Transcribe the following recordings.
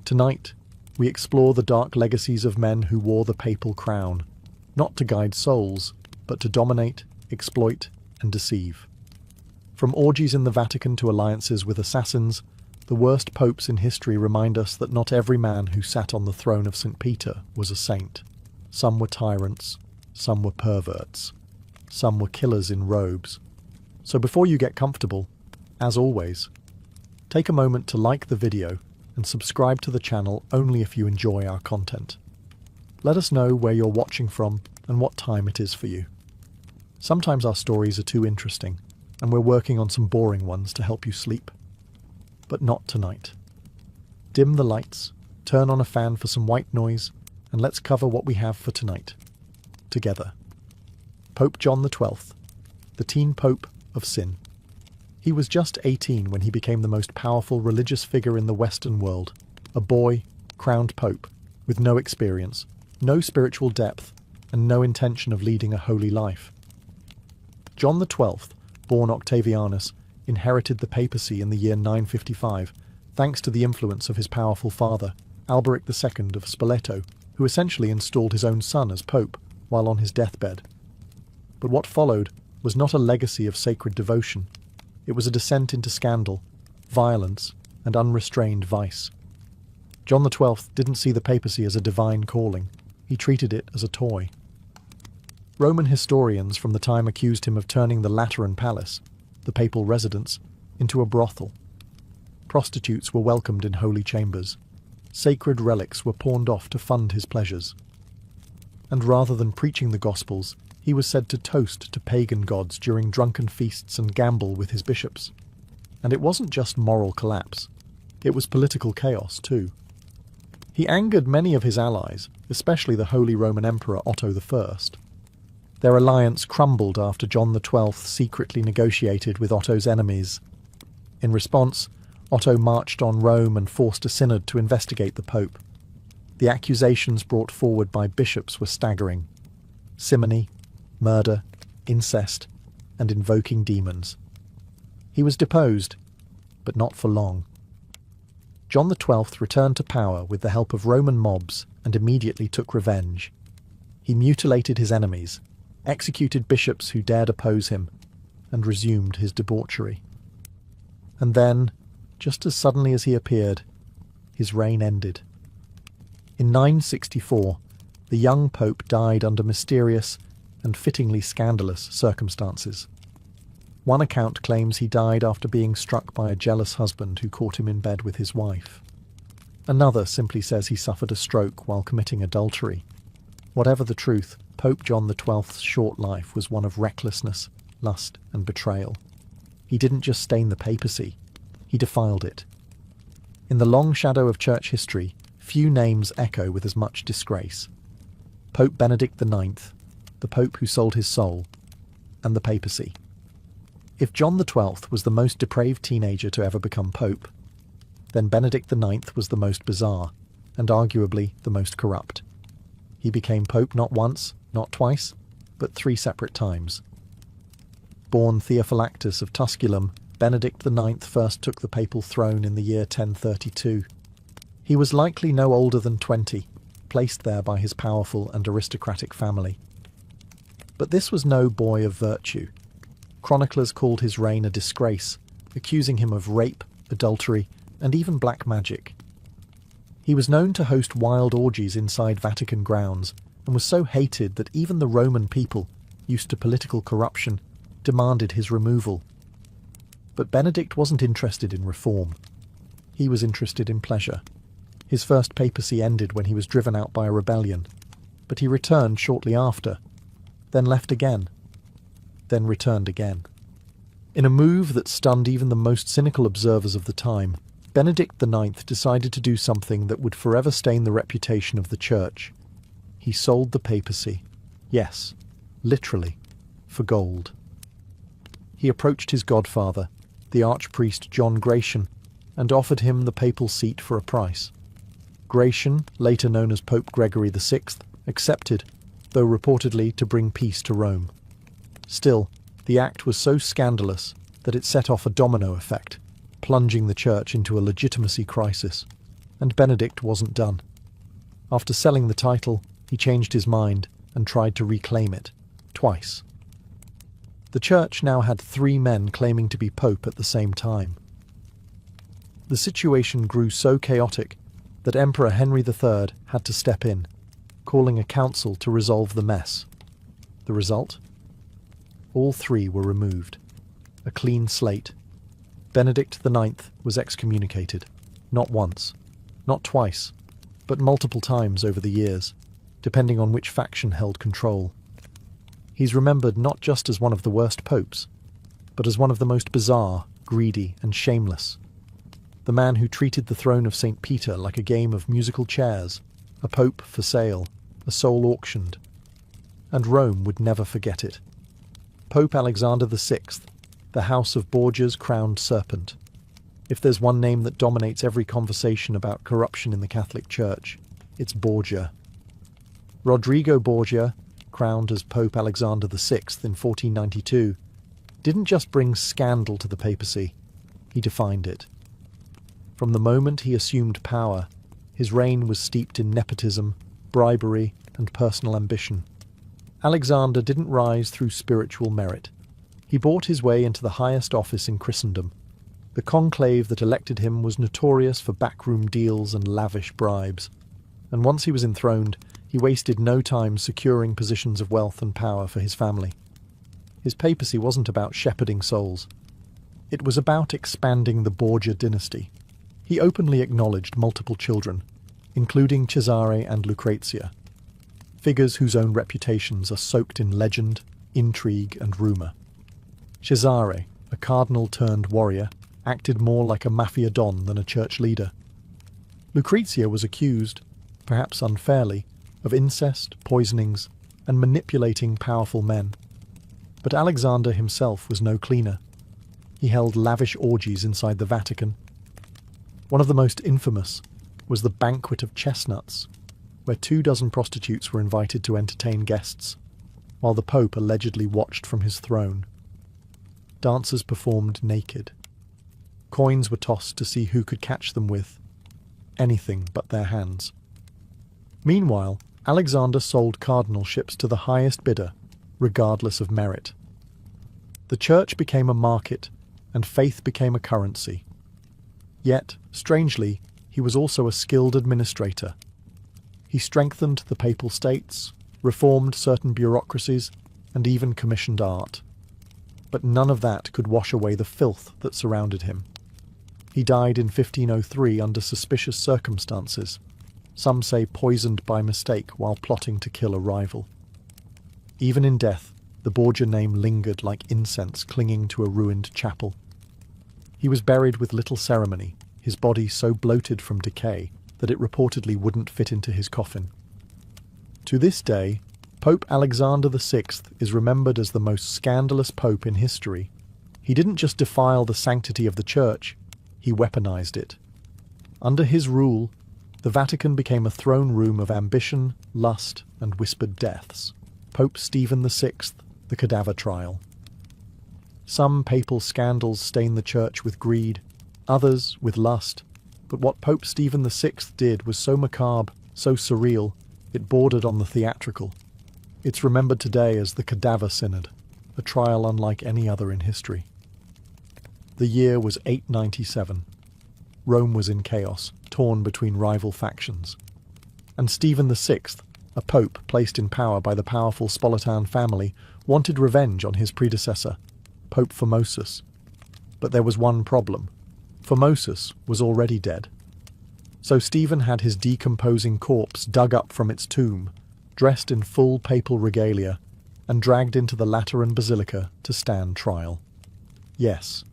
Tonight, we explore the dark legacies of men who wore the papal crown, not to guide souls, but to dominate, exploit, and deceive. From orgies in the Vatican to alliances with assassins, the worst popes in history remind us that not every man who sat on the throne of St. Peter was a saint. Some were tyrants, some were perverts, some were killers in robes. So before you get comfortable, as always, take a moment to like the video and subscribe to the channel only if you enjoy our content. Let us know where you're watching from and what time it is for you. Sometimes our stories are too interesting, and we're working on some boring ones to help you sleep. But not tonight. Dim the lights, turn on a fan for some white noise, and let's cover what we have for tonight. Together. Pope John XII, the teen pope of sin. He was just 18 when he became the most powerful religious figure in the Western world, a boy, crowned pope, with no experience, no spiritual depth, and no intention of leading a holy life. John XII, born Octavianus, inherited the papacy in the year 955, thanks to the influence of his powerful father, Alberic II of Spoleto, who essentially installed his own son as pope while on his deathbed. But what followed was not a legacy of sacred devotion. It was a descent into scandal, violence, and unrestrained vice. John XII didn't see the papacy as a divine calling. He treated it as a toy. Roman historians from the time accused him of turning the Lateran Palace, the papal residence, into a brothel. Prostitutes were welcomed in holy chambers. Sacred relics were pawned off to fund his pleasures. And rather than preaching the Gospels, he was said to toast to pagan gods during drunken feasts and gamble with his bishops. And it wasn't just moral collapse. It was political chaos, too. He angered many of his allies, especially the Holy Roman Emperor Otto I. Their alliance crumbled after John XII secretly negotiated with Otto's enemies. In response, Otto marched on Rome and forced a synod to investigate the Pope. The accusations brought forward by bishops were staggering: simony, murder, incest, and invoking demons. He was deposed, but not for long. John XII returned to power with the help of Roman mobs and immediately took revenge. He mutilated his enemies, executed bishops who dared oppose him, and resumed his debauchery. And then, just as suddenly as he appeared, his reign ended. In 964, the young pope died under mysterious and fittingly scandalous circumstances. One account claims he died after being struck by a jealous husband who caught him in bed with his wife. Another simply says he suffered a stroke while committing adultery. Whatever the truth, Pope John XII's short life was one of recklessness, lust, and betrayal. He didn't just stain the papacy, he defiled it. In the long shadow of church history, few names echo with as much disgrace. Pope Benedict IX, the pope who sold his soul, and the papacy. If John XII was the most depraved teenager to ever become pope, then Benedict IX was the most bizarre, and arguably the most corrupt. He became pope not once, not twice, but 3 separate times. Born Theophylactus of Tusculum, Benedict IX first took the papal throne in the year 1032. He was likely no older than 20, placed there by his powerful and aristocratic family. But this was no boy of virtue. Chroniclers called his reign a disgrace, accusing him of rape, adultery, and even black magic. He was known to host wild orgies inside Vatican grounds, and was so hated that even the Roman people, used to political corruption, demanded his removal. But Benedict wasn't interested in reform. He was interested in pleasure. His first papacy ended when he was driven out by a rebellion, but he returned shortly after, then left again, then returned again. In a move that stunned even the most cynical observers of the time, Benedict IX decided to do something that would forever stain the reputation of the Church. He sold the papacy. Yes, literally, for gold. He approached his godfather, the archpriest John Gratian, and offered him the papal seat for a price. Gratian, later known as Pope Gregory VI, accepted, though reportedly to bring peace to Rome. Still, the act was so scandalous that it set off a domino effect, plunging the Church into a legitimacy crisis. And Benedict wasn't done. After selling the title, he changed his mind and tried to reclaim it, twice. The church now had 3 men claiming to be pope at the same time. The situation grew so chaotic that Emperor Henry III had to step in, calling a council to resolve the mess. The result? All 3 were removed. A clean slate. Benedict IX was excommunicated, not once, not twice, but multiple times over the years, depending on which faction held control. He's remembered not just as one of the worst popes, but as one of the most bizarre, greedy, and shameless. The man who treated the throne of St. Peter like a game of musical chairs, a pope for sale, a soul auctioned. And Rome would never forget it. Pope Alexander VI, the House of Borgia's crowned serpent. If there's one name that dominates every conversation about corruption in the Catholic Church, it's Borgia. Rodrigo Borgia, crowned as Pope Alexander VI in 1492, didn't just bring scandal to the papacy, he defined it. From the moment he assumed power, his reign was steeped in nepotism, bribery, and personal ambition. Alexander didn't rise through spiritual merit. He bought his way into the highest office in Christendom. The conclave that elected him was notorious for backroom deals and lavish bribes. And once he was enthroned, he wasted no time securing positions of wealth and power for his family. His papacy wasn't about shepherding souls. It was about expanding the Borgia dynasty. He openly acknowledged multiple children, including Cesare and Lucrezia, figures whose own reputations are soaked in legend, intrigue, and rumour. Cesare, a cardinal-turned-warrior, acted more like a mafia don than a church leader. Lucrezia was accused, perhaps unfairly, of incest, poisonings, and manipulating powerful men. But Alexander himself was no cleaner. He held lavish orgies inside the Vatican. One of the most infamous was the Banquet of Chestnuts, where 24 prostitutes were invited to entertain guests, while the Pope allegedly watched from his throne. Dancers performed naked. Coins were tossed to see who could catch them with anything but their hands. Meanwhile, Alexander sold cardinalships to the highest bidder, regardless of merit. The church became a market, and faith became a currency. Yet, strangely, he was also a skilled administrator. He strengthened the papal states, reformed certain bureaucracies, and even commissioned art. But none of that could wash away the filth that surrounded him. He died in 1503 under suspicious circumstances, some say poisoned by mistake while plotting to kill a rival. Even in death, the Borgia name lingered like incense clinging to a ruined chapel. He was buried with little ceremony, his body so bloated from decay that it reportedly wouldn't fit into his coffin. To this day, Pope Alexander VI is remembered as the most scandalous pope in history. He didn't just defile the sanctity of the Church, he weaponized it. Under his rule, the Vatican became a throne room of ambition, lust, and whispered deaths. Pope Stephen VI, the cadaver trial. Some papal scandals stain the Church with greed, others with lust, but what Pope Stephen VI did was so macabre, so surreal, it bordered on the theatrical. It's remembered today as the Cadaver Synod, a trial unlike any other in history. The year was 897. Rome was in chaos, torn between rival factions. And Stephen VI, a pope placed in power by the powerful Spolitan family, wanted revenge on his predecessor, Pope Formosus. But there was one problem. Formosus was already dead. So Stephen had his decomposing corpse dug up from its tomb, dressed in full papal regalia, and dragged into the Lateran Basilica to stand trial. Yes,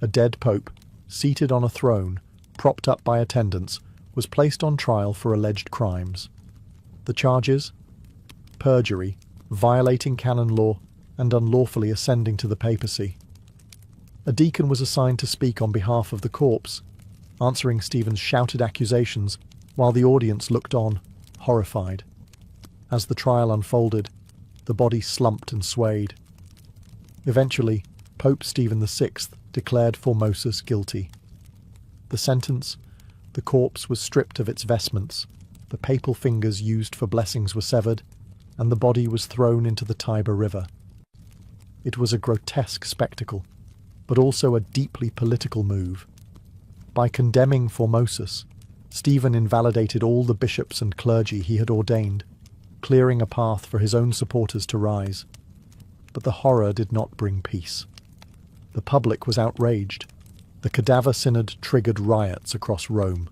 a dead pope, seated on a throne, propped up by attendants, was placed on trial for alleged crimes. The charges? Perjury, violating canon law, and unlawfully ascending to the papacy. A deacon was assigned to speak on behalf of the corpse, answering Stephen's shouted accusations while the audience looked on, horrified. As the trial unfolded, the body slumped and swayed. Eventually, Pope Stephen VI declared Formosus guilty. The sentence The corpse was stripped of its vestments, the papal fingers used for blessings were severed, and the body was thrown into the Tiber River. It was a grotesque spectacle, but also a deeply political move. By condemning Formosus, Stephen invalidated all the bishops and clergy he had ordained, clearing a path for his own supporters to rise. But the horror did not bring peace. The public was outraged. The cadaver synod triggered riots across Rome.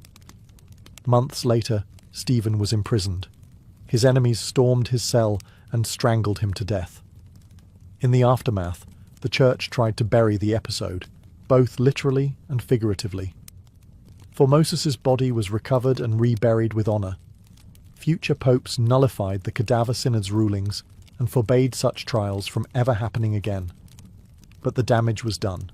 Months later, Stephen was imprisoned. His enemies stormed his cell and strangled him to death. In the aftermath, the church tried to bury the episode, both literally and figuratively. Formosus's body was recovered and reburied with honour. Future popes nullified the cadaver synod's rulings and forbade such trials from ever happening again. But the damage was done.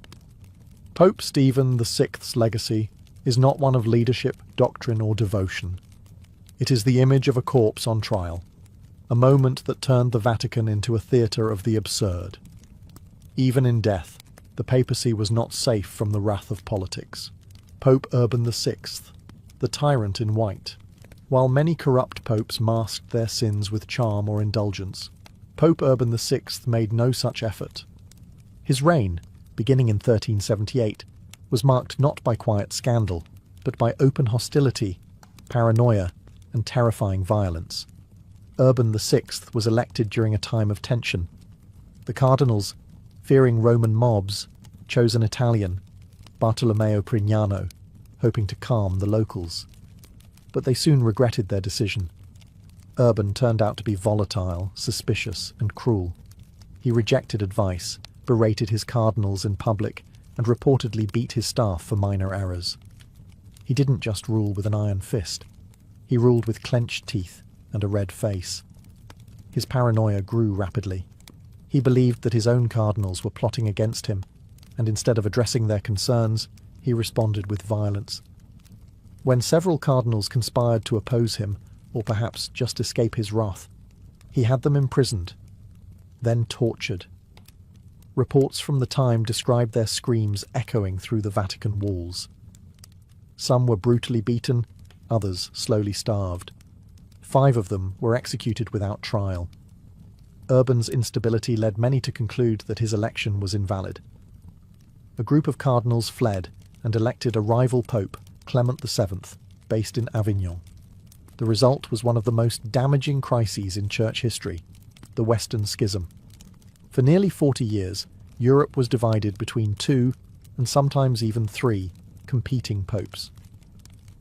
Pope Stephen VI's legacy is not one of leadership, doctrine, or devotion. It is the image of a corpse on trial, a moment that turned the Vatican into a theatre of the absurd. Even in death, the papacy was not safe from the wrath of politics. Pope Urban VI, the tyrant in white. While many corrupt popes masked their sins with charm or indulgence, Pope Urban VI made no such effort. His reign, beginning in 1378, was marked not by quiet scandal, but by open hostility, paranoia, and terrifying violence. Urban VI was elected during a time of tension. The cardinals, fearing Roman mobs, chose an Italian, Bartolomeo Prignano, hoping to calm the locals. But they soon regretted their decision. Urban turned out to be volatile, suspicious, and cruel. He rejected advice, berated his cardinals in public, and reportedly beat his staff for minor errors. He didn't just rule with an iron fist. He ruled with clenched teeth and a red face. His paranoia grew rapidly. He believed that his own cardinals were plotting against him, and instead of addressing their concerns, he responded with violence. When several cardinals conspired to oppose him, or perhaps just escape his wrath, he had them imprisoned, then tortured. Reports from the time described their screams echoing through the Vatican walls. Some were brutally beaten, others slowly starved. 5 of them were executed without trial. Urban's instability led many to conclude that his election was invalid. A group of cardinals fled and elected a rival pope, Clement VII, based in Avignon. The result was one of the most damaging crises in church history, the Western Schism. For nearly 40 years, Europe was divided between 2, and sometimes even 3, competing popes.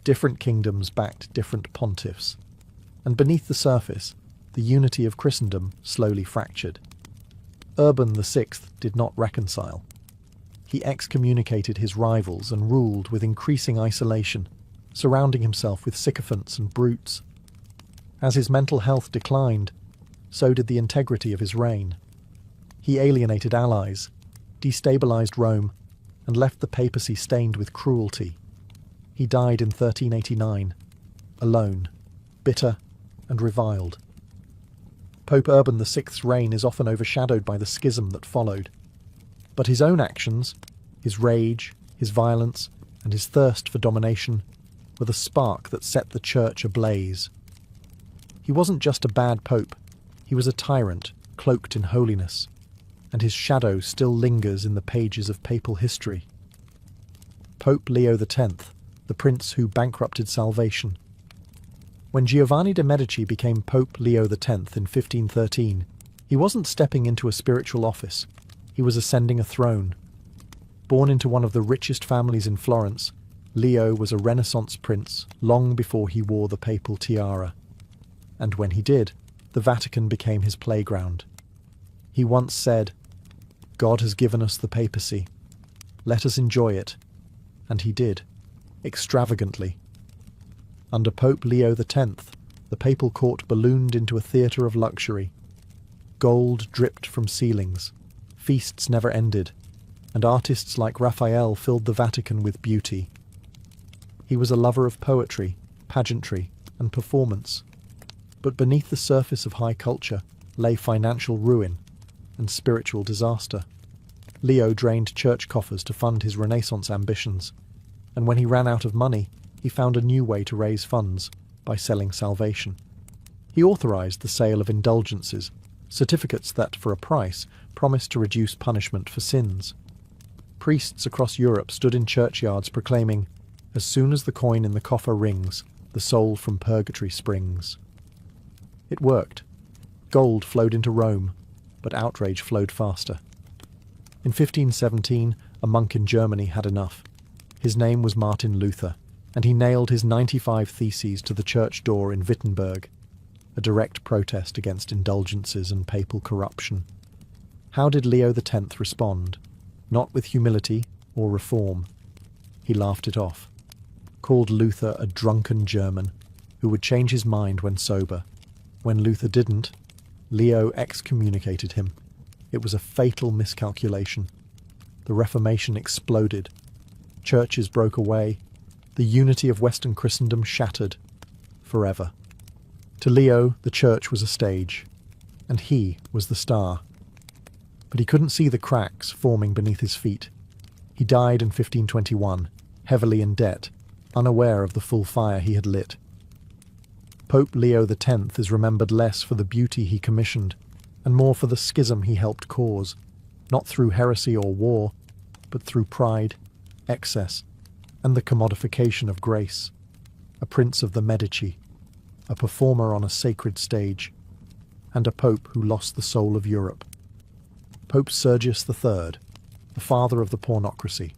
Different kingdoms backed different pontiffs, and beneath the surface, the unity of Christendom slowly fractured. Urban VI did not reconcile. He excommunicated his rivals and ruled with increasing isolation, surrounding himself with sycophants and brutes. As his mental health declined, so did the integrity of his reign. He alienated allies, destabilized Rome, and left the papacy stained with cruelty. He died in 1389, alone, bitter, and reviled. Pope Urban VI's reign is often overshadowed by the schism that followed. But his own actions, his rage, his violence, and his thirst for domination were the spark that set the church ablaze. He wasn't just a bad pope, he was a tyrant cloaked in holiness, and his shadow still lingers in the pages of papal history. Pope Leo X, the prince who bankrupted salvation. When Giovanni de' Medici became Pope Leo X in 1513, he wasn't stepping into a spiritual office, he was ascending a throne. Born into one of the richest families in Florence, Leo was a Renaissance prince long before he wore the papal tiara. And when he did, the Vatican became his playground. He once said, "God has given us the papacy. Let us enjoy it." And he did, extravagantly. Under Pope Leo X, the papal court ballooned into a theatre of luxury. Gold dripped from ceilings, feasts never ended, and artists like Raphael filled the Vatican with beauty. He was a lover of poetry, pageantry, and performance. But beneath the surface of high culture lay financial ruin and spiritual disaster. Leo drained church coffers to fund his Renaissance ambitions, and when he ran out of money, he found a new way to raise funds by selling salvation. He authorized the sale of indulgences, certificates that, for a price, promised to reduce punishment for sins. Priests across Europe stood in churchyards proclaiming, "As soon as the coin in the coffer rings, the soul from purgatory springs." It worked. Gold flowed into Rome, but outrage flowed faster. In 1517, a monk in Germany had enough. His name was Martin Luther, and he nailed his 95 Theses to the church door in Wittenberg, a direct protest against indulgences and papal corruption. How did Leo X respond? Not with humility or reform. He laughed it off, called Luther a drunken German who would change his mind when sober. When Luther didn't, Leo excommunicated him. It was a fatal miscalculation. The Reformation exploded. Churches broke away. The unity of Western Christendom shattered forever. To Leo, the church was a stage, and he was the star. But he couldn't see the cracks forming beneath his feet. He died in 1521, heavily in debt, unaware of the full fire he had lit. Pope Leo X is remembered less for the beauty he commissioned, and more for the schism he helped cause, not through heresy or war, but through pride, excess, and the commodification of grace. A prince of the Medici, a performer on a sacred stage, and a pope who lost the soul of Europe. Pope Sergius III, the father of the pornocracy.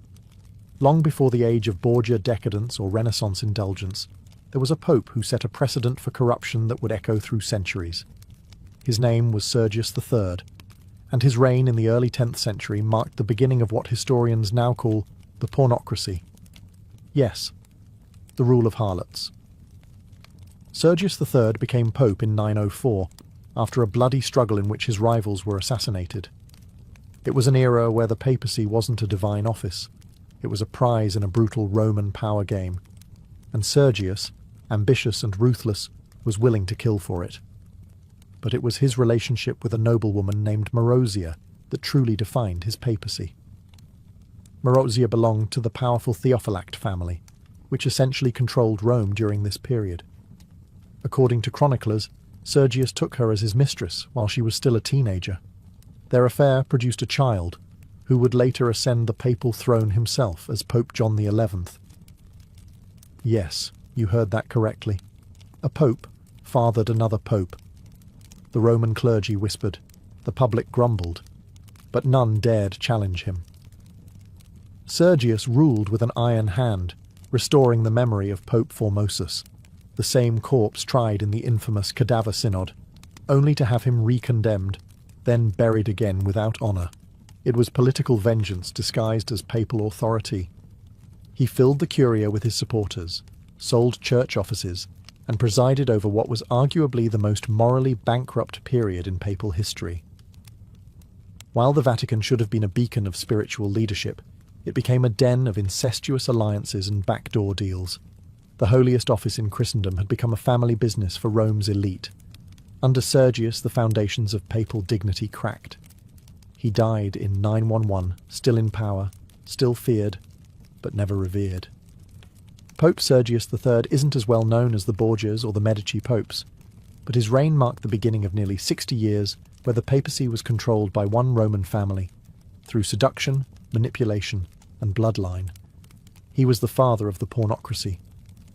Long before the age of Borgia decadence or Renaissance indulgence, there was a pope who set a precedent for corruption that would echo through centuries. His name was Sergius III, and his reign in the early 10th century marked the beginning of what historians now call the pornocracy. Yes, the rule of harlots. Sergius III became pope in 904, after a bloody struggle in which his rivals were assassinated. It was an era where the papacy wasn't a divine office. It was a prize in a brutal Roman power game. And Sergius, ambitious and ruthless, was willing to kill for it. But it was his relationship with a noblewoman named Marozia that truly defined his papacy. Marozia belonged to the powerful Theophylact family, which essentially controlled Rome during this period. According to chroniclers, Sergius took her as his mistress while she was still a teenager. Their affair produced a child, who would later ascend the papal throne himself as Pope John XI. Yes, you heard that correctly. A pope fathered another pope. The Roman clergy whispered, the public grumbled, but none dared challenge him. Sergius ruled with an iron hand, restoring the memory of Pope Formosus, the same corpse tried in the infamous Cadaver Synod, only to have him recondemned, then buried again without honour. It was political vengeance disguised as papal authority. He filled the Curia with his supporters, sold church offices, and presided over what was arguably the most morally bankrupt period in papal history. While the Vatican should have been a beacon of spiritual leadership, it became a den of incestuous alliances and backdoor deals. The holiest office in Christendom had become a family business for Rome's elite. Under Sergius, the foundations of papal dignity cracked. He died in 911, still in power, still feared, but never revered. Pope Sergius III isn't as well known as the Borgias or the Medici popes, but his reign marked the beginning of nearly 60 years where the papacy was controlled by one Roman family, through seduction, manipulation, and bloodline. He was the father of the pornocracy,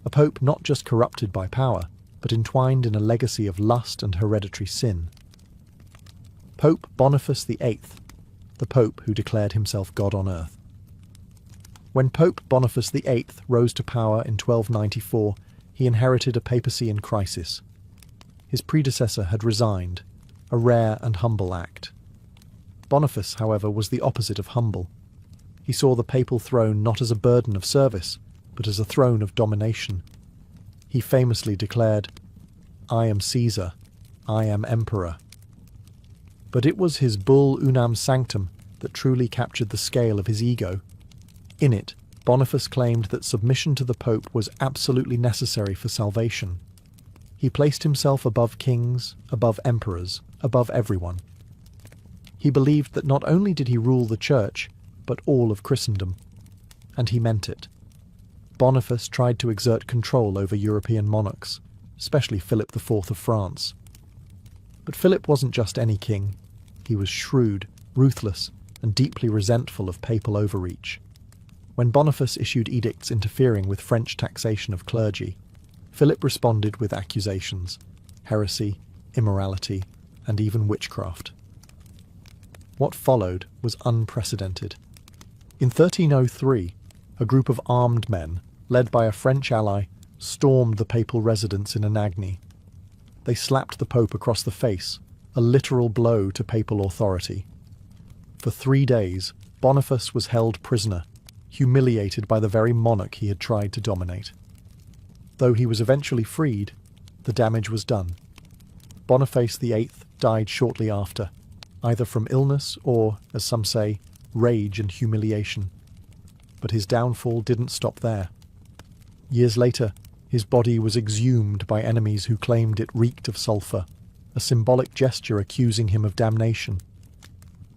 a pope not just corrupted by power, but entwined in a legacy of lust and hereditary sin. Pope Boniface VIII, the pope who declared himself God on earth. When Pope Boniface VIII rose to power in 1294, he inherited a papacy in crisis. His predecessor had resigned, a rare and humble act. Boniface, however, was the opposite of humble. He saw the papal throne not as a burden of service, but as a throne of domination. He famously declared, "I am Caesar, I am emperor." But it was his bull Unam Sanctum that truly captured the scale of his ego. In it, Boniface claimed that submission to the Pope was absolutely necessary for salvation. He placed himself above kings, above emperors, above everyone. He believed that not only did he rule the Church, but all of Christendom. And he meant it. Boniface tried to exert control over European monarchs, especially Philip IV of France. But Philip wasn't just any king. He was shrewd, ruthless, and deeply resentful of papal overreach. When Boniface issued edicts interfering with French taxation of clergy, Philip responded with accusations: heresy, immorality, and even witchcraft. What followed was unprecedented. In 1303, a group of armed men, led by a French ally, stormed the papal residence in Anagni. They slapped the Pope across the face, a literal blow to papal authority. For 3 days, Boniface was held prisoner, humiliated by the very monarch he had tried to dominate. Though he was eventually freed, the damage was done. Boniface VIII died shortly after, either from illness or, as some say, rage and humiliation. But his downfall didn't stop there. Years later, his body was exhumed by enemies who claimed it reeked of sulphur, a symbolic gesture accusing him of damnation.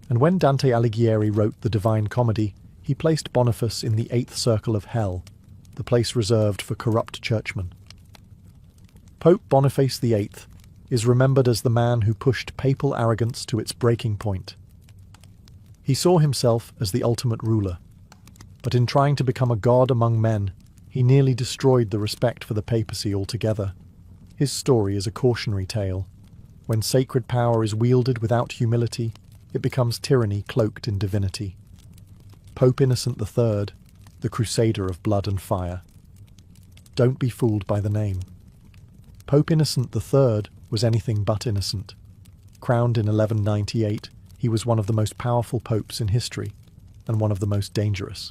And when Dante Alighieri wrote the Divine Comedy, he placed Boniface in the 8th circle of hell, the place reserved for corrupt churchmen. Pope Boniface VIII is remembered as the man who pushed papal arrogance to its breaking point. He saw himself as the ultimate ruler, but in trying to become a god among men, he nearly destroyed the respect for the papacy altogether. His story is a cautionary tale. When sacred power is wielded without humility, it becomes tyranny cloaked in divinity. Pope Innocent III, the crusader of blood and fire. Don't be fooled by the name. Pope Innocent III was anything but innocent. Crowned in 1198, he was one of the most powerful popes in history, and one of the most dangerous.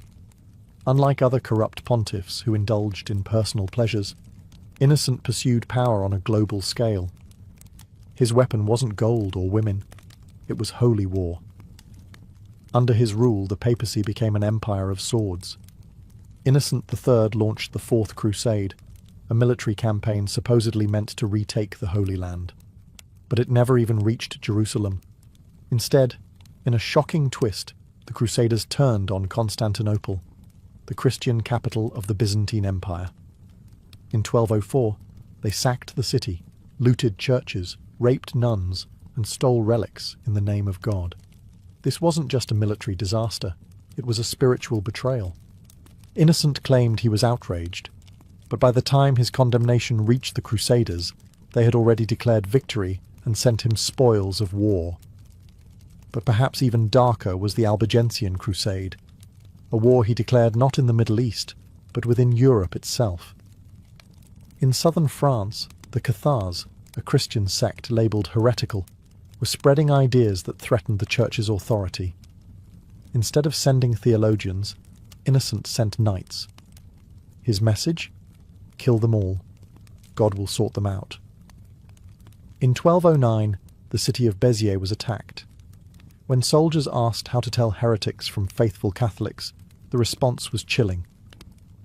Unlike other corrupt pontiffs who indulged in personal pleasures, Innocent pursued power on a global scale. His weapon wasn't gold or women, it was holy war. Under his rule, the papacy became an empire of swords. Innocent III launched the Fourth Crusade, a military campaign supposedly meant to retake the Holy Land. But it never even reached Jerusalem. Instead, in a shocking twist, the Crusaders turned on Constantinople, the Christian capital of the Byzantine Empire. In 1204, they sacked the city, looted churches, raped nuns, and stole relics in the name of God. This wasn't just a military disaster, it was a spiritual betrayal. Innocent claimed he was outraged, but by the time his condemnation reached the Crusaders, they had already declared victory and sent him spoils of war. But perhaps even darker was the Albigensian Crusade, a war he declared not in the Middle East, but within Europe itself. In southern France, the Cathars, a Christian sect labelled heretical, were spreading ideas that threatened the Church's authority. Instead of sending theologians, Innocent sent knights. His message? Kill them all. God will sort them out. In 1209, the city of Béziers was attacked. When soldiers asked how to tell heretics from faithful Catholics, the response was chilling.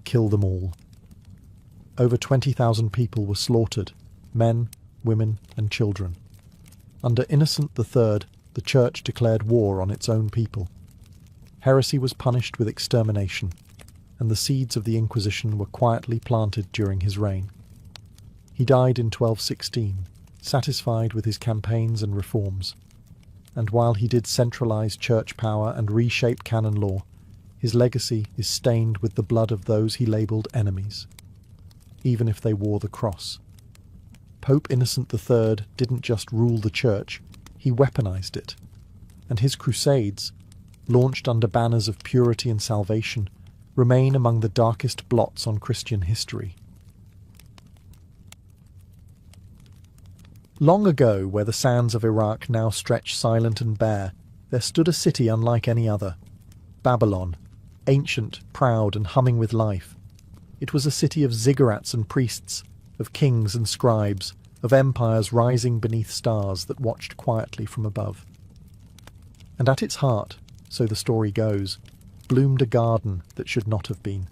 Kill them all. Over 20,000 people were slaughtered, men, women, and children. Under Innocent III, the Church declared war on its own people. Heresy was punished with extermination, and the seeds of the Inquisition were quietly planted during his reign. He died in 1216, satisfied with his campaigns and reforms. And while he did centralize church power and reshape canon law, his legacy is stained with the blood of those he labelled enemies, even if they wore the cross. Pope Innocent III didn't just rule the Church, he weaponized it, and his crusades, launched under banners of purity and salvation, remain among the darkest blots on Christian history. Long ago, where the sands of Iraq now stretch silent and bare, there stood a city unlike any other, Babylon, ancient, proud, and humming with life. It was a city of ziggurats and priests, of kings and scribes, of empires rising beneath stars that watched quietly from above. And at its heart, so the story goes, bloomed a garden that should not have been.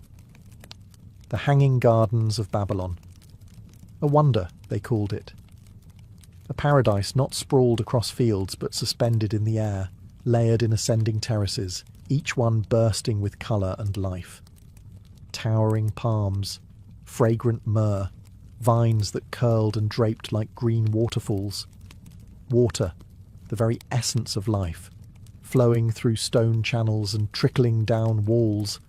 The Hanging Gardens of Babylon. A wonder, they called it. A paradise not sprawled across fields but suspended in the air, layered in ascending terraces, each one bursting with colour and life. towering palms, fragrant myrrh, vines that curled and draped like green waterfalls. Water, the very essence of life, flowing through stone channels and trickling down walls,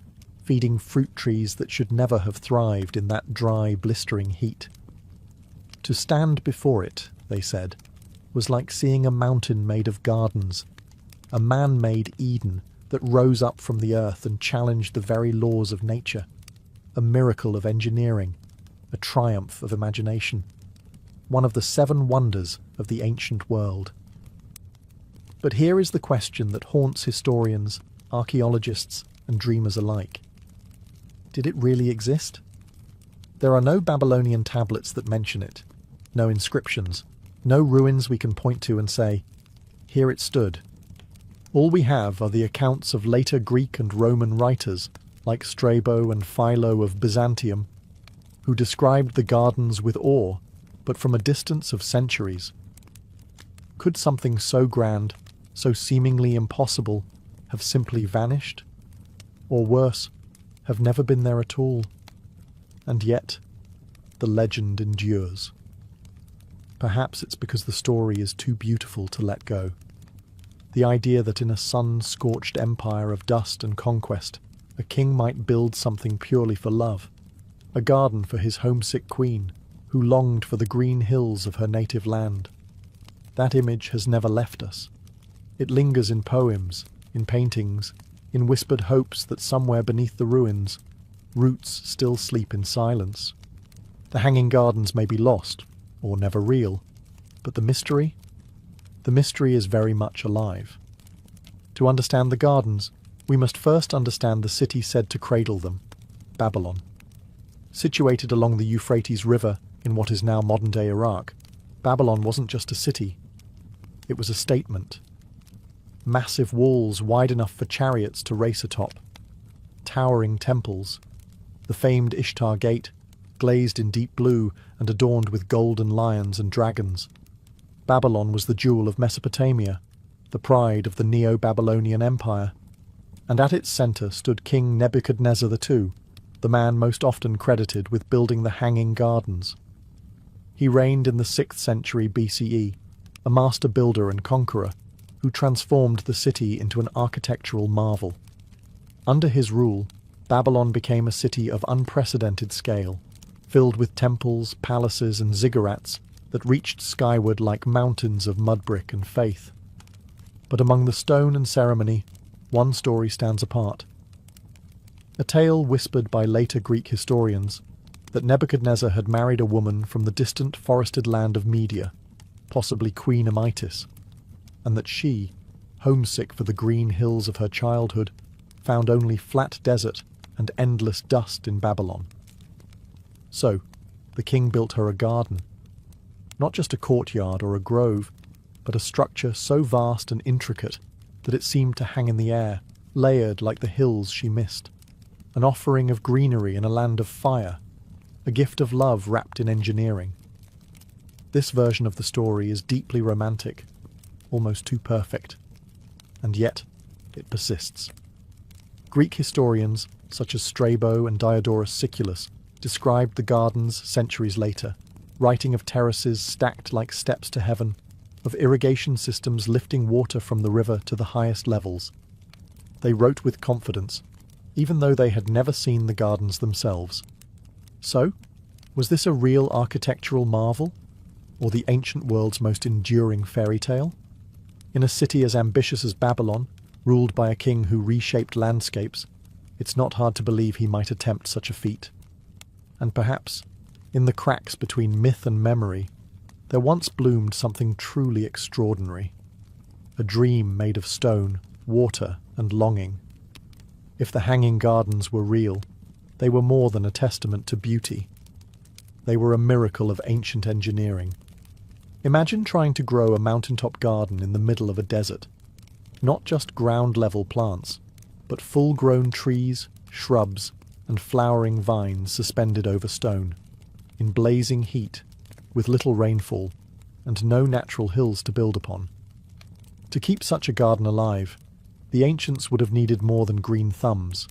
feeding fruit trees that should never have thrived in that dry, blistering heat. To stand before it, they said, was like seeing a mountain made of gardens, a man-made Eden that rose up from the earth and challenged the very laws of nature, a miracle of engineering, a triumph of imagination, one of the 7 wonders of the ancient world. But here is the question that haunts historians, archaeologists, and dreamers alike. Did it really exist? There are no Babylonian tablets that mention it, no inscriptions, no ruins we can point to and say, here it stood. All we have are the accounts of later Greek and Roman writers, like Strabo and Philo of Byzantium, who described the gardens with awe, but from a distance of centuries. Could something so grand, so seemingly impossible, have simply vanished? Or worse, have never been there at all? And yet, the legend endures. Perhaps it's because the story is too beautiful to let go. The idea that in a sun-scorched empire of dust and conquest, a king might build something purely for love, a garden for his homesick queen, who longed for the green hills of her native land. That image has never left us. It lingers in poems, in paintings, in whispered hopes that somewhere beneath the ruins, roots still sleep in silence. The hanging gardens may be lost, or never real, but the mystery? The mystery is very much alive. To understand the gardens, we must first understand the city said to cradle them, Babylon. Situated along the Euphrates River in what is now modern-day Iraq, Babylon wasn't just a city. It was a statement. Massive walls wide enough for chariots to race atop, towering temples, the famed Ishtar Gate, glazed in deep blue and adorned with golden lions and dragons. Babylon was the jewel of Mesopotamia, the pride of the Neo-Babylonian Empire, and at its centre stood King Nebuchadnezzar II, the man most often credited with building the Hanging Gardens. He reigned in the 6th century BCE, a master builder and conqueror, who transformed the city into an architectural marvel. Under his rule, Babylon became a city of unprecedented scale, filled with temples, palaces, and ziggurats that reached skyward like mountains of mud brick and faith. But among the stone and ceremony, one story stands apart. A tale whispered by later Greek historians that Nebuchadnezzar had married a woman from the distant forested land of Media, possibly Queen Amytis, and that she, homesick for the green hills of her childhood, found only flat desert and endless dust in Babylon. So, the king built her a garden. Not just a courtyard or a grove, but a structure so vast and intricate that it seemed to hang in the air, layered like the hills she missed. An offering of greenery in a land of fire, a gift of love wrapped in engineering. This version of the story is deeply romantic, almost too perfect, and yet it persists. Greek historians, such as Strabo and Diodorus Siculus, described the gardens centuries later, writing of terraces stacked like steps to heaven, of irrigation systems lifting water from the river to the highest levels. They wrote with confidence, even though they had never seen the gardens themselves. So, was this a real architectural marvel, or the ancient world's most enduring fairy tale? In a city as ambitious as Babylon, ruled by a king who reshaped landscapes, it's not hard to believe he might attempt such a feat. And perhaps, in the cracks between myth and memory, there once bloomed something truly extraordinary. A dream made of stone, water, and longing. If the Hanging Gardens were real, they were more than a testament to beauty. They were a miracle of ancient engineering. Imagine trying to grow a mountaintop garden in the middle of a desert. Not just ground-level plants, but full-grown trees, shrubs, and flowering vines suspended over stone, in blazing heat, with little rainfall, and no natural hills to build upon. To keep such a garden alive, the ancients would have needed more than green thumbs.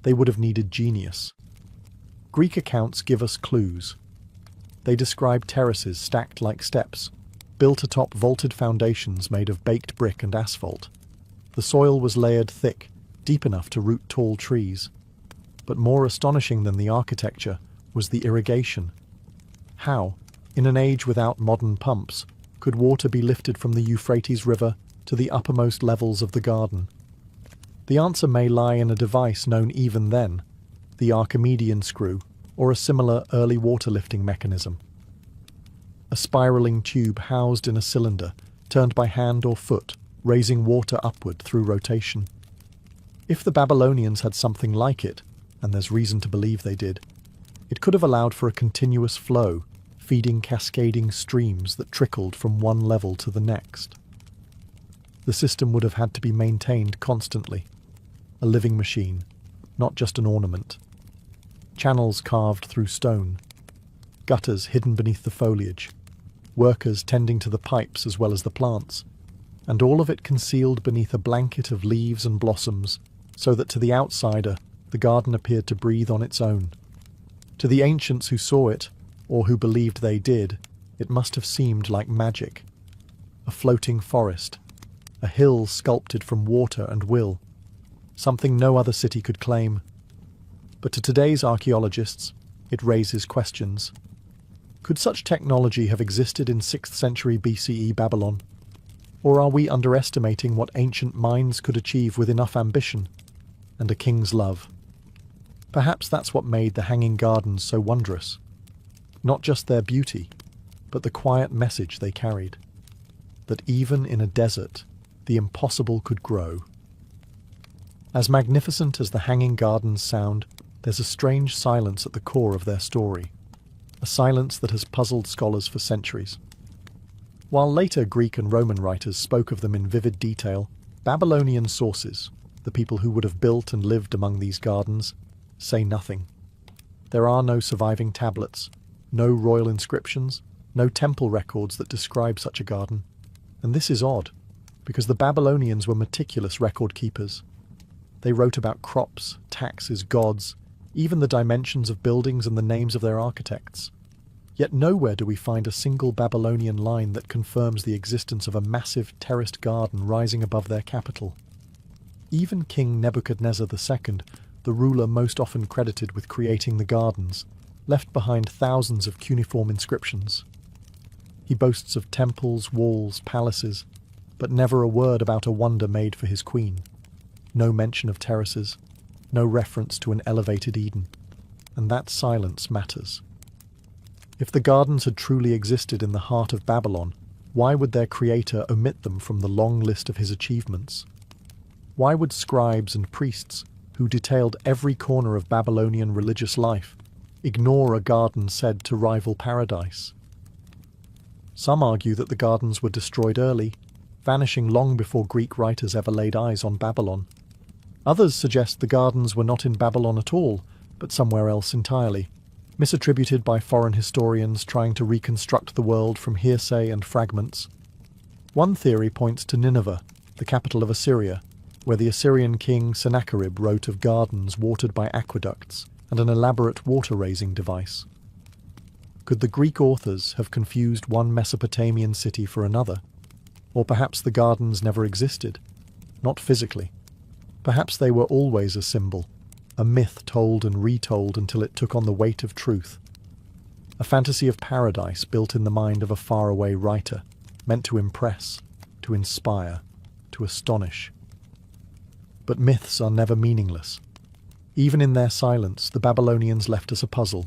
They would have needed genius. Greek accounts give us clues. They describe terraces stacked like steps, built atop vaulted foundations made of baked brick and asphalt. The soil was layered thick, deep enough to root tall trees. But more astonishing than the architecture was the irrigation. How, in an age without modern pumps, could water be lifted from the Euphrates River to the uppermost levels of the garden? The answer may lie in a device known even then, the Archimedean screw, or a similar early water-lifting mechanism. A spiraling tube housed in a cylinder, turned by hand or foot, raising water upward through rotation. If the Babylonians had something like it, and there's reason to believe they did, it could have allowed for a continuous flow, feeding cascading streams that trickled from one level to the next. The system would have had to be maintained constantly, a living machine, not just an ornament. Channels carved through stone, gutters hidden beneath the foliage, workers tending to the pipes as well as the plants, and all of it concealed beneath a blanket of leaves and blossoms, so that to the outsider, the garden appeared to breathe on its own. To the ancients who saw it, or who believed they did, it must have seemed like magic. A floating forest, a hill sculpted from water and will, something no other city could claim. But to today's archaeologists, it raises questions. Could such technology have existed in 6th century BCE Babylon? Or are we underestimating what ancient minds could achieve with enough ambition and a king's love? Perhaps that's what made the Hanging Gardens so wondrous. Not just their beauty, but the quiet message they carried. That even in a desert, the impossible could grow. As magnificent as the Hanging Gardens sound, there's a strange silence at the core of their story. A silence that has puzzled scholars for centuries. While later Greek and Roman writers spoke of them in vivid detail, Babylonian sources, the people who would have built and lived among these gardens, say nothing. There are no surviving tablets, no royal inscriptions, no temple records that describe such a garden. And this is odd, because the Babylonians were meticulous record keepers. They wrote about crops, taxes, gods, even the dimensions of buildings and the names of their architects. Yet nowhere do we find a single Babylonian line that confirms the existence of a massive terraced garden rising above their capital. Even King Nebuchadnezzar II, the ruler most often credited with creating the gardens, left behind thousands of cuneiform inscriptions. He boasts of temples, walls, palaces, but never a word about a wonder made for his queen. No mention of terraces, no reference to an elevated Eden. And that silence matters. If the gardens had truly existed in the heart of Babylon, why would their creator omit them from the long list of his achievements? Why would scribes and priests, who detailed every corner of Babylonian religious life, ignore a garden said to rival paradise? Some argue that the gardens were destroyed early, vanishing long before Greek writers ever laid eyes on Babylon. Others suggest the gardens were not in Babylon at all, but somewhere else entirely, misattributed by foreign historians trying to reconstruct the world from hearsay and fragments. One theory points to Nineveh, the capital of Assyria, where the Assyrian king Sennacherib wrote of gardens watered by aqueducts and an elaborate water-raising device. Could the Greek authors have confused one Mesopotamian city for another? Or perhaps the gardens never existed, not physically. Perhaps they were always a symbol, a myth told and retold until it took on the weight of truth. A fantasy of paradise built in the mind of a faraway writer, meant to impress, to inspire, to astonish. But myths are never meaningless. Even in their silence, the Babylonians left us a puzzle,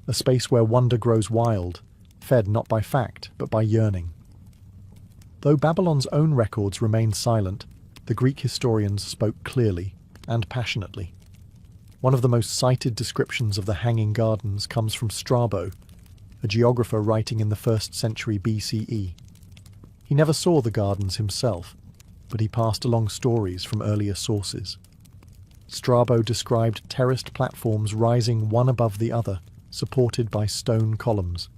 a space where wonder grows wild, fed not by fact, but by yearning. Though Babylon's own records remained silent, the Greek historians spoke clearly and passionately. One of the most cited descriptions of the Hanging Gardens comes from Strabo, a geographer writing in the 1st century BCE. He never saw the gardens himself, but he passed along stories from earlier sources. Strabo described terraced platforms rising one above the other, supported by stone columns.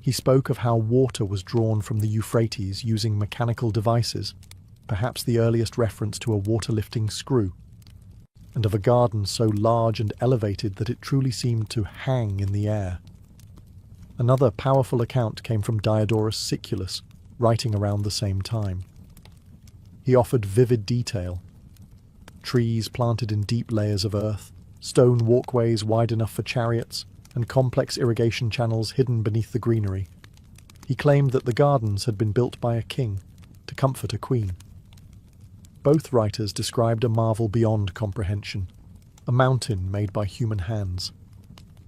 He spoke of how water was drawn from the Euphrates using mechanical devices, perhaps the earliest reference to a water-lifting screw. and of a garden so large and elevated that it truly seemed to hang in the air. Another powerful account came from Diodorus Siculus, writing around the same time. He offered vivid detail. Trees planted in deep layers of earth, stone walkways wide enough for chariots, and complex irrigation channels hidden beneath the greenery. He claimed that the gardens had been built by a king to comfort a queen. Both writers described a marvel beyond comprehension, a mountain made by human hands,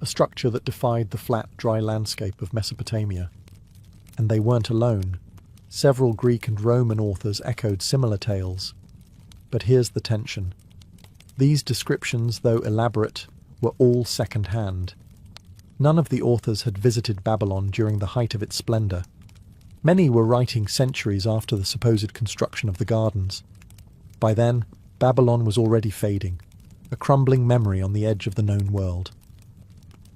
a structure that defied the flat, dry landscape of Mesopotamia. And they weren't alone. Several Greek and Roman authors echoed similar tales. But here's the tension. These descriptions, though elaborate, were all second-hand. None of the authors had visited Babylon during the height of its splendor. Many were writing centuries after the supposed construction of the gardens. By then, Babylon was already fading, a crumbling memory on the edge of the known world.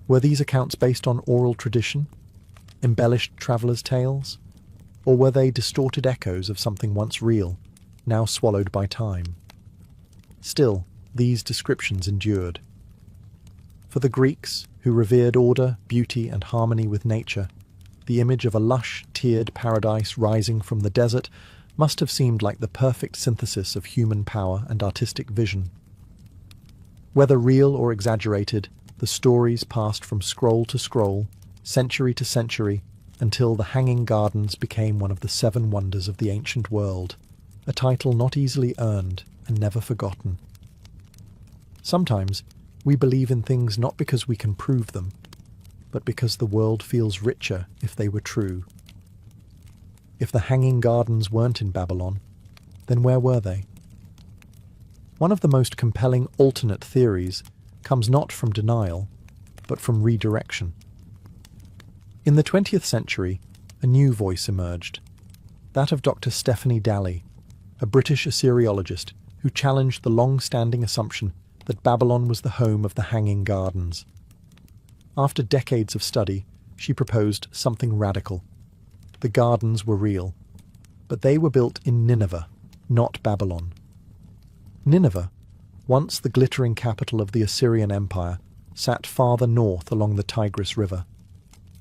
Were these accounts based on oral tradition, embellished travelers' tales, or were they distorted echoes of something once real, now swallowed by time? Still, these descriptions endured. For the Greeks, who revered order, beauty, and harmony with nature, the image of a lush, tiered paradise rising from the desert must have seemed like the perfect synthesis of human power and artistic vision. Whether real or exaggerated, the stories passed from scroll to scroll, century to century, until the Hanging Gardens became one of the 7 wonders of the ancient world, a title not easily earned and never forgotten. Sometimes, we believe in things not because we can prove them, but because the world feels richer if they were true. If the Hanging Gardens weren't in Babylon, then where were they? One of the most compelling alternate theories comes not from denial, but from redirection. In the 20th century, a new voice emerged, that of Dr. Stephanie Dalley, a British Assyriologist who challenged the long-standing assumption that Babylon was the home of the Hanging Gardens. After decades of study, she proposed something radical. The gardens were real, but they were built in Nineveh, not Babylon. Nineveh, once the glittering capital of the Assyrian Empire, sat farther north along the Tigris River.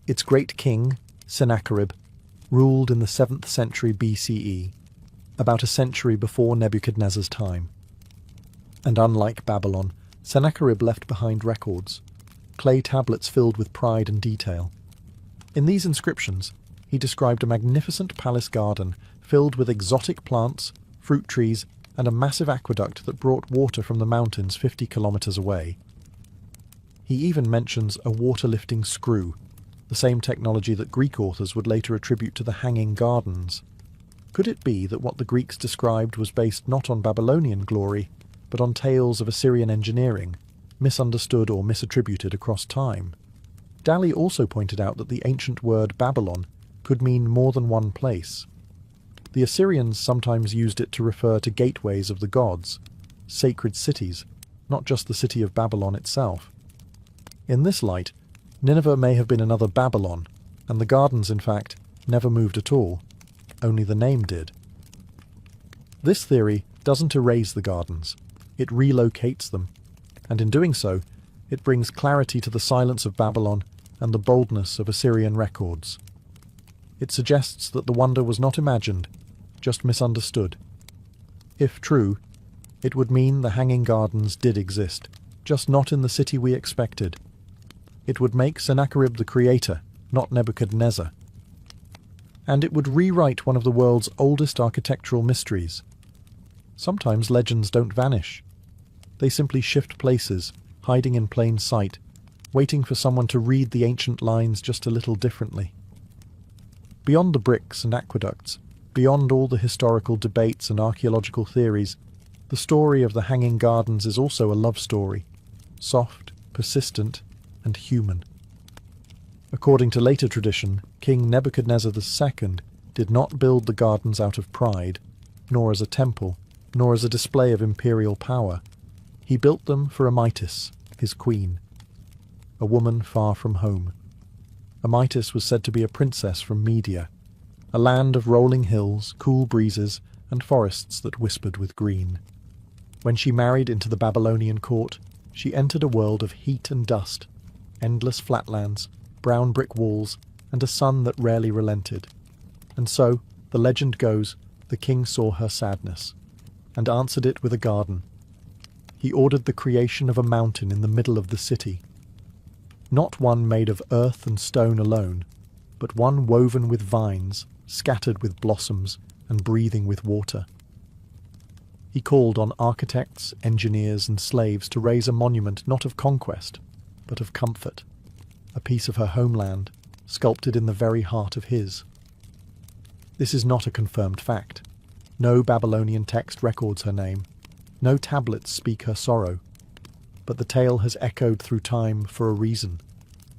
Its great king, Sennacherib, ruled in the 7th century BCE, about a century before Nebuchadnezzar's time. And unlike Babylon, Sennacherib left behind records, clay tablets filled with pride and detail. In these inscriptions, he described a magnificent palace garden filled with exotic plants, fruit trees, and a massive aqueduct that brought water from the mountains 50 kilometers away. He even mentions a water-lifting screw, the same technology that Greek authors would later attribute to the Hanging Gardens. Could it be that what the Greeks described was based not on Babylonian glory, but on tales of Assyrian engineering, misunderstood or misattributed across time? Dalley also pointed out that the ancient word Babylon could mean more than one place. The Assyrians sometimes used it to refer to gateways of the gods, sacred cities, not just the city of Babylon itself. In this light, Nineveh may have been another Babylon, and the gardens, in fact, never moved at all. Only the name did. This theory doesn't erase the gardens. It relocates them, and in doing so, it brings clarity to the silence of Babylon and the boldness of Assyrian records. It suggests that the wonder was not imagined, just misunderstood. If true, it would mean the Hanging Gardens did exist, just not in the city we expected. It would make Sennacherib the creator, not Nebuchadnezzar. And it would rewrite one of the world's oldest architectural mysteries. Sometimes legends don't vanish. They simply shift places, hiding in plain sight, waiting for someone to read the ancient lines just a little differently. Beyond the bricks and aqueducts, beyond all the historical debates and archaeological theories, the story of the Hanging Gardens is also a love story, soft, persistent, and human. According to later tradition, King Nebuchadnezzar II did not build the gardens out of pride, nor as a temple, nor as a display of imperial power. He built them for Amytis, his queen, a woman far from home. Amytis was said to be a princess from Media, a land of rolling hills, cool breezes, and forests that whispered with green. When she married into the Babylonian court, she entered a world of heat and dust, endless flatlands, brown brick walls, and a sun that rarely relented. And so, the legend goes, the king saw her sadness, and answered it with a garden. He ordered the creation of a mountain in the middle of the city, not one made of earth and stone alone, but one woven with vines, scattered with blossoms, and breathing with water. He called on architects, engineers, and slaves to raise a monument not of conquest, but of comfort, a piece of her homeland, sculpted in the very heart of his. This is not a confirmed fact. No Babylonian text records her name. No tablets speak her sorrow. But the tale has echoed through time for a reason,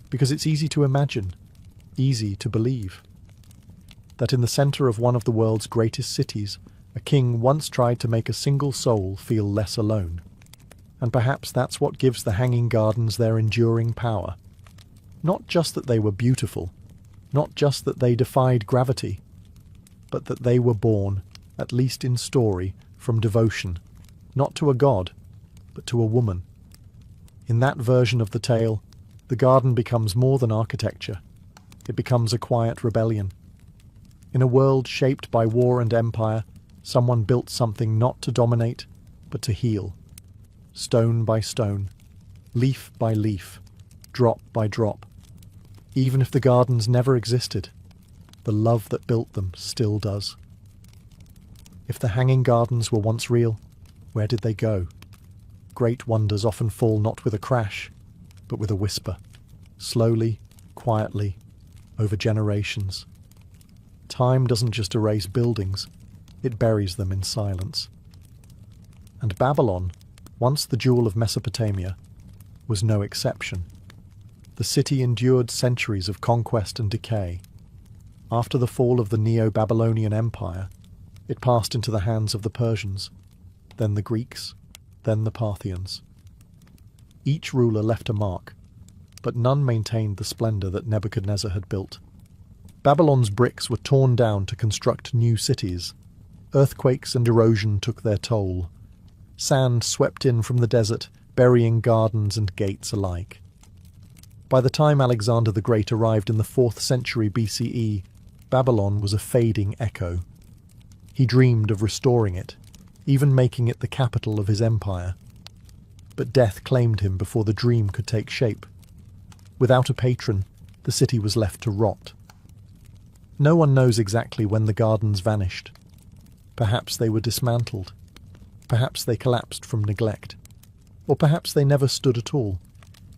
because it's easy to imagine, easy to believe, that in the centre of one of the world's greatest cities, a king once tried to make a single soul feel less alone. And perhaps that's what gives the Hanging Gardens their enduring power. Not just that they were beautiful, not just that they defied gravity, but that they were born, at least in story, from devotion, not to a god, but to a woman. In that version of the tale, the garden becomes more than architecture. It becomes a quiet rebellion. In a world shaped by war and empire, someone built something not to dominate, but to heal. Stone by stone, leaf by leaf, drop by drop. Even if the gardens never existed, the love that built them still does. If the Hanging Gardens were once real, where did they go? Great wonders often fall not with a crash, but with a whisper, slowly, quietly, over generations. Time doesn't just erase buildings, it buries them in silence. And Babylon, once the jewel of Mesopotamia, was no exception. The city endured centuries of conquest and decay. After the fall of the Neo-Babylonian Empire, it passed into the hands of the Persians, then the Greeks, then the Parthians. Each ruler left a mark, but none maintained the splendor that Nebuchadnezzar had built. Babylon's bricks were torn down to construct new cities. Earthquakes and erosion took their toll. Sand swept in from the desert, burying gardens and gates alike. By the time Alexander the Great arrived in the 4th century BCE, Babylon was a fading echo. He dreamed of restoring it, even making it the capital of his empire. But death claimed him before the dream could take shape. Without a patron, the city was left to rot. No one knows exactly when the gardens vanished. Perhaps they were dismantled. Perhaps they collapsed from neglect. Or perhaps they never stood at all,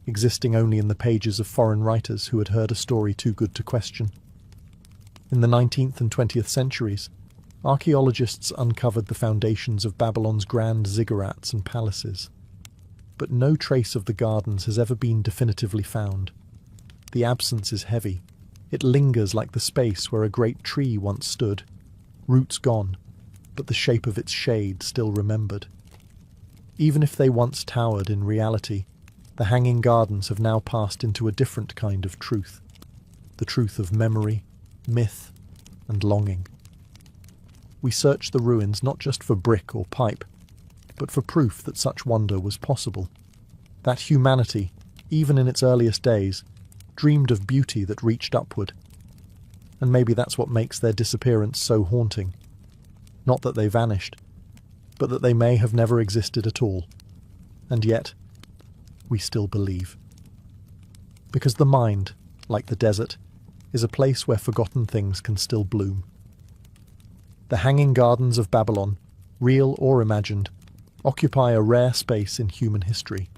existing only in the pages of foreign writers who had heard a story too good to question. In the 19th and 20th centuries, archaeologists uncovered the foundations of Babylon's grand ziggurats and palaces. But no trace of the gardens has ever been definitively found. The absence is heavy. It lingers like the space where a great tree once stood, roots gone, but the shape of its shade still remembered. Even if they once towered in reality, the Hanging Gardens have now passed into a different kind of truth, the truth of memory, myth, and longing. We search the ruins not just for brick or pipe, but for proof that such wonder was possible, that humanity, even in its earliest days, dreamed of beauty that reached upward. And maybe that's what makes their disappearance so haunting. Not that they vanished, but that they may have never existed at all. And yet, we still believe. Because the mind, like the desert, is a place where forgotten things can still bloom. The Hanging Gardens of Babylon, real or imagined, occupy a rare space in human history.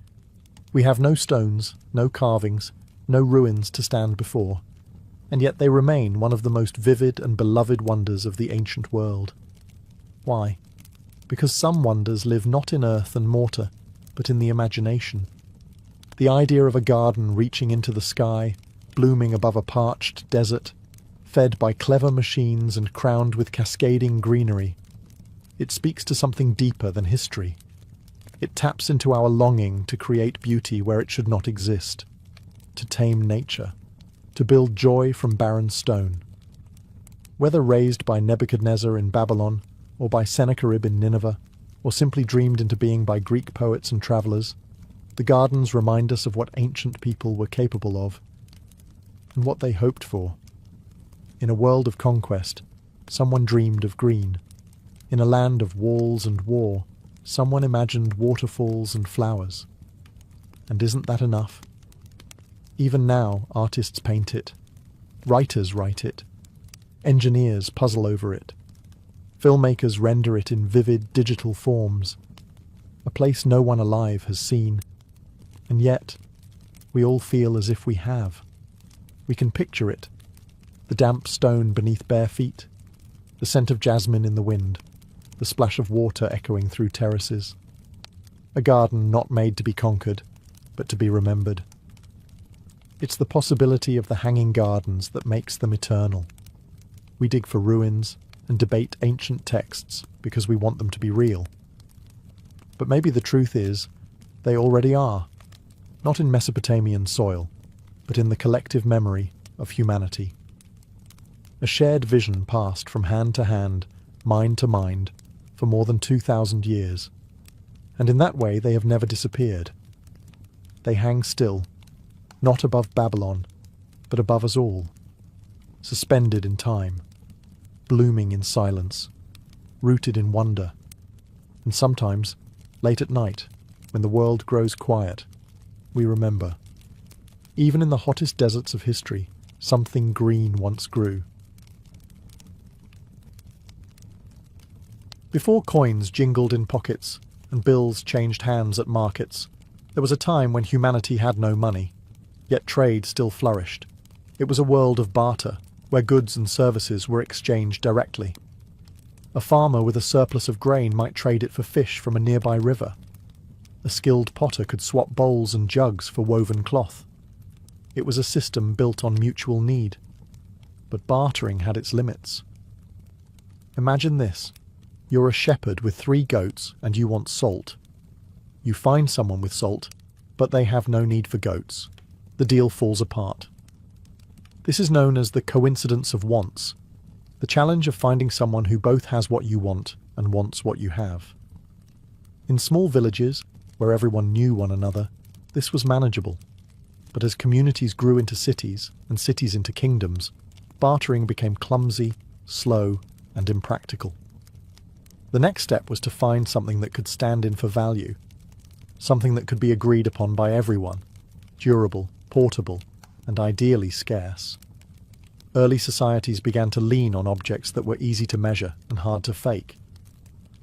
We have no stones, no carvings, no ruins to stand before, and yet they remain one of the most vivid and beloved wonders of the ancient world. Why? Because some wonders live not in earth and mortar, but in the imagination. The idea of a garden reaching into the sky, blooming above a parched desert, fed by clever machines and crowned with cascading greenery. It speaks to something deeper than history. It taps into our longing to create beauty where it should not exist, to tame nature, to build joy from barren stone. Whether raised by Nebuchadnezzar in Babylon or by Sennacherib in Nineveh, or simply dreamed into being by Greek poets and travellers, the gardens remind us of what ancient people were capable of, and what they hoped for. In a world of conquest, someone dreamed of green. In a land of walls and war, someone imagined waterfalls and flowers. And isn't that enough? Even now, artists paint it. Writers write it. Engineers puzzle over it. Filmmakers render it in vivid digital forms. A place no one alive has seen. And yet, we all feel as if we have. We can picture it. The damp stone beneath bare feet. The scent of jasmine in the wind. The splash of water echoing through terraces. A garden not made to be conquered, but to be remembered. It's the possibility of the hanging gardens that makes them eternal. We dig for ruins and debate ancient texts because we want them to be real. But maybe the truth is, they already are, not in Mesopotamian soil, but in the collective memory of humanity. A shared vision passed from hand to hand, mind to mind, for more than 2,000 years, and in that way they have never disappeared. They hang still, not above Babylon, but above us all, suspended in time, blooming in silence, rooted in wonder, and sometimes, late at night, when the world grows quiet, we remember. Even in the hottest deserts of history, something green once grew. Before coins jingled in pockets and bills changed hands at markets, there was a time when humanity had no money, yet trade still flourished. It was a world of barter, where goods and services were exchanged directly. A farmer with a surplus of grain might trade it for fish from a nearby river. A skilled potter could swap bowls and jugs for woven cloth. It was a system built on mutual need. But bartering had its limits. Imagine this. You're a shepherd with 3 goats and you want salt. You find someone with salt, but they have no need for goats. The deal falls apart. This is known as the coincidence of wants, the challenge of finding someone who both has what you want and wants what you have. In small villages, where everyone knew one another, this was manageable. But as communities grew into cities, and cities into kingdoms, bartering became clumsy, slow, and impractical. The next step was to find something that could stand in for value, something that could be agreed upon by everyone, durable, portable, and ideally scarce. Early societies began to lean on objects that were easy to measure and hard to fake.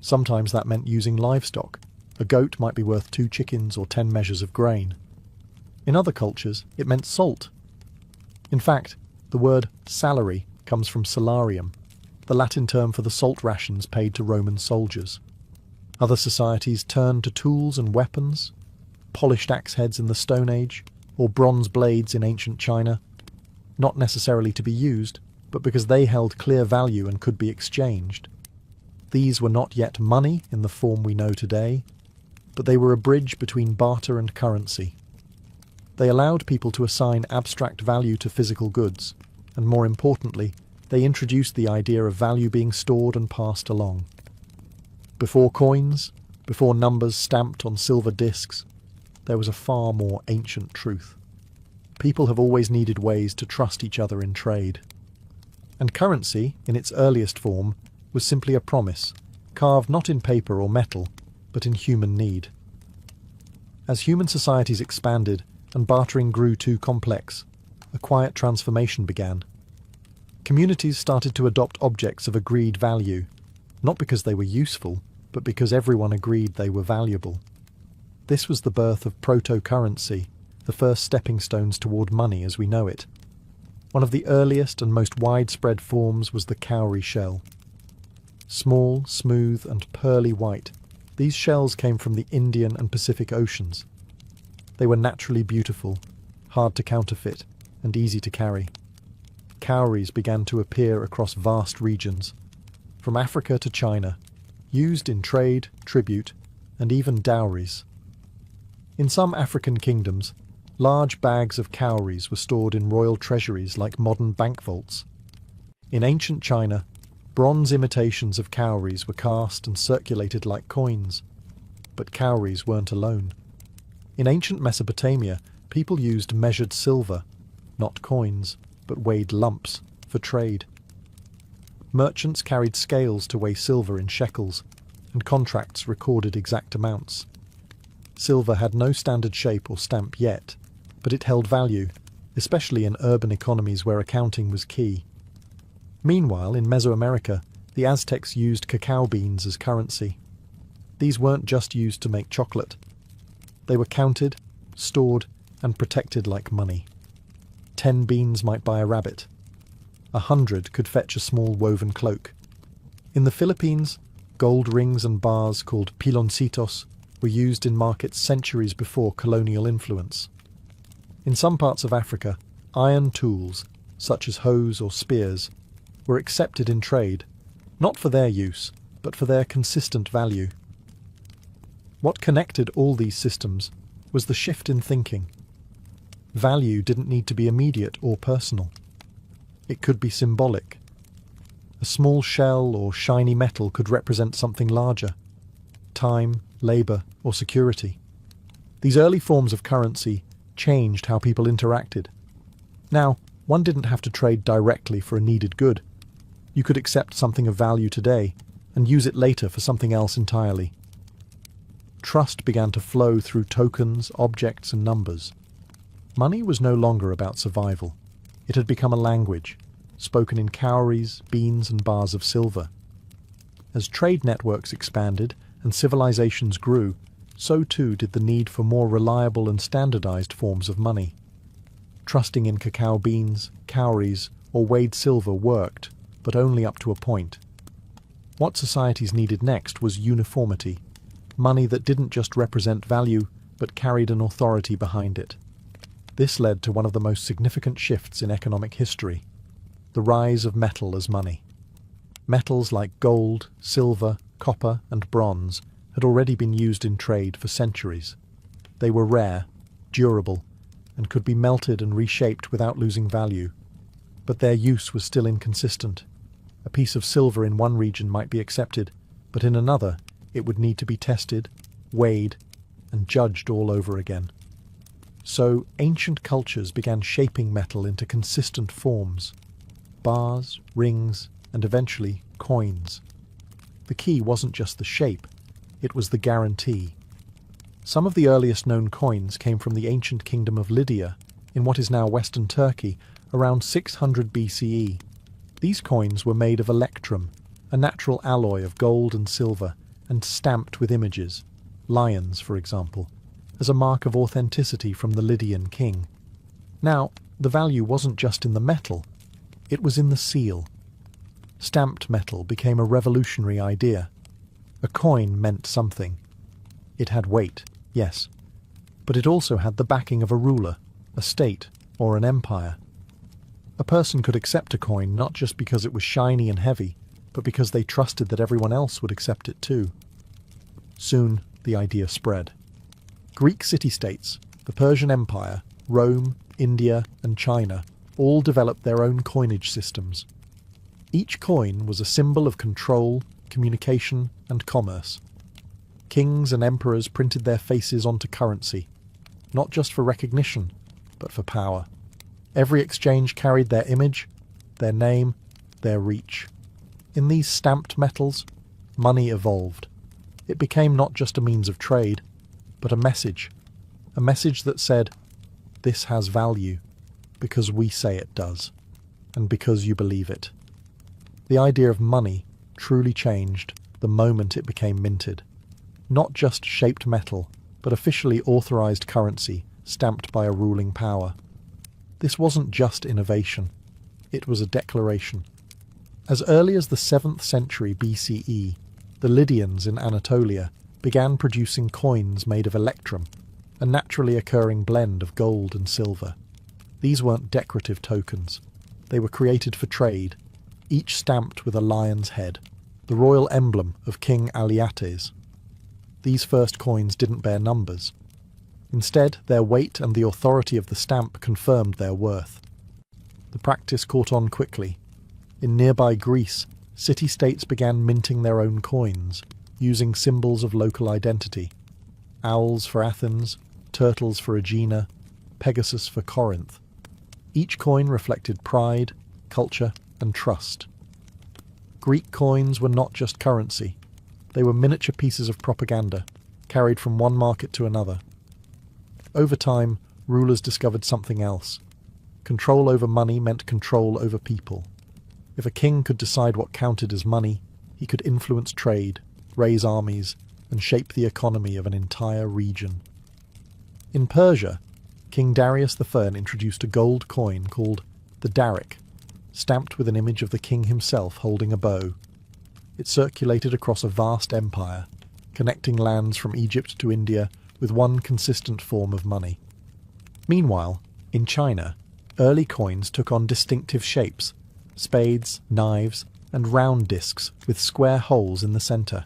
Sometimes that meant using livestock. A goat might be worth 2 chickens or 10 measures of grain. In other cultures, it meant salt. In fact, the word salary comes from salarium, the Latin term for the salt rations paid to Roman soldiers. Other societies turned to tools and weapons, polished axe heads in the Stone Age, or bronze blades in ancient China, not necessarily to be used, but because they held clear value and could be exchanged. These were not yet money in the form we know today, but they were a bridge between barter and currency. They allowed people to assign abstract value to physical goods, and more importantly, they introduced the idea of value being stored and passed along. Before coins, before numbers stamped on silver discs, there was a far more ancient truth. People have always needed ways to trust each other in trade. And currency, in its earliest form, was simply a promise, carved not in paper or metal, but in human need. As human societies expanded and bartering grew too complex, a quiet transformation began. Communities started to adopt objects of agreed value, not because they were useful, but because everyone agreed they were valuable. This was the birth of proto-currency, the first stepping stones toward money as we know it. One of the earliest and most widespread forms was the cowrie shell. Small, smooth, and pearly white, these shells came from the Indian and Pacific Oceans. They were naturally beautiful, hard to counterfeit, and easy to carry. Cowries began to appear across vast regions, from Africa to China, used in trade, tribute, and even dowries. In some African kingdoms, large bags of cowries were stored in royal treasuries like modern bank vaults. In ancient China, Bronze imitations of cowries were cast and circulated like coins. But cowries weren't alone. In ancient Mesopotamia, people used measured silver, not coins, but weighed lumps, for trade. Merchants carried scales to weigh silver in shekels, and contracts recorded exact amounts. Silver had no standard shape or stamp yet, but it held value, especially in urban economies where accounting was key. Meanwhile, in Mesoamerica, the Aztecs used cacao beans as currency. These weren't just used to make chocolate. They were counted, stored, and protected like money. 10 beans might buy a rabbit. 100 could fetch a small woven cloak. In the Philippines, gold rings and bars called piloncitos were used in markets centuries before colonial influence. In some parts of Africa, iron tools, such as hoes or spears, were accepted in trade, not for their use, but for their consistent value. What connected all these systems was the shift in thinking. Value didn't need to be immediate or personal. It could be symbolic. A small shell or shiny metal could represent something larger: time, labour, or security. These early forms of currency changed how people interacted. Now, one didn't have to trade directly for a needed good. You could accept something of value today and use it later for something else entirely. Trust began to flow through tokens, objects, and numbers. Money was no longer about survival. It had become a language, spoken in cowries, beans, and bars of silver. As trade networks expanded and civilizations grew, so too did the need for more reliable and standardized forms of money. Trusting in cacao beans, cowries, or weighed silver worked, but only up to a point. What societies needed next was uniformity, money that didn't just represent value, but carried an authority behind it. This led to one of the most significant shifts in economic history: the rise of metal as money. Metals like gold, silver, copper, and bronze had already been used in trade for centuries. They were rare, durable, and could be melted and reshaped without losing value. But their use was still inconsistent. A piece of silver in one region might be accepted, but in another it would need to be tested, weighed, and judged all over again. So ancient cultures began shaping metal into consistent forms: bars, rings, and eventually coins. The key wasn't just the shape, it was the guarantee. Some of the earliest known coins came from the ancient kingdom of Lydia, in what is now Western Turkey, around 600 BCE. These coins were made of electrum, a natural alloy of gold and silver, and stamped with images, lions for example, as a mark of authenticity from the Lydian king. Now, the value wasn't just in the metal, it was in the seal. Stamped metal became a revolutionary idea. A coin meant something. It had weight, yes, but it also had the backing of a ruler, a state, or an empire. A person could accept a coin not just because it was shiny and heavy, but because they trusted that everyone else would accept it too. Soon, the idea spread. Greek city-states, the Persian Empire, Rome, India, and China all developed their own coinage systems. Each coin was a symbol of control, communication, and commerce. Kings and emperors printed their faces onto currency, not just for recognition, but for power. Every exchange carried their image, their name, their reach. In these stamped metals, money evolved. It became not just a means of trade, but a message that said, "This has value, because we say it does, and because you believe it." The idea of money truly changed the moment it became minted. Not just shaped metal, but officially authorized currency stamped by a ruling power. This wasn't just innovation, it was a declaration. As early as the 7th century BCE, the Lydians in Anatolia began producing coins made of electrum, a naturally occurring blend of gold and silver. These weren't decorative tokens. They were created for trade, each stamped with a lion's head, the royal emblem of King Aliates. These first coins didn't bear numbers. Instead, their weight and the authority of the stamp confirmed their worth. The practice caught on quickly. In nearby Greece, city-states began minting their own coins, using symbols of local identity. Owls for Athens, turtles for Aegina, Pegasus for Corinth. Each coin reflected pride, culture, and trust. Greek coins were not just currency. They were miniature pieces of propaganda, carried from one market to another. Over time, rulers discovered something else. Control over money meant control over people. If a king could decide what counted as money, he could influence trade, raise armies, and shape the economy of an entire region. In Persia, King Darius I introduced a gold coin called the daric, stamped with an image of the king himself holding a bow. It circulated across a vast empire, connecting lands from Egypt to India with one consistent form of money. Meanwhile, in China, early coins took on distinctive shapes: spades, knives, and round discs with square holes in the centre.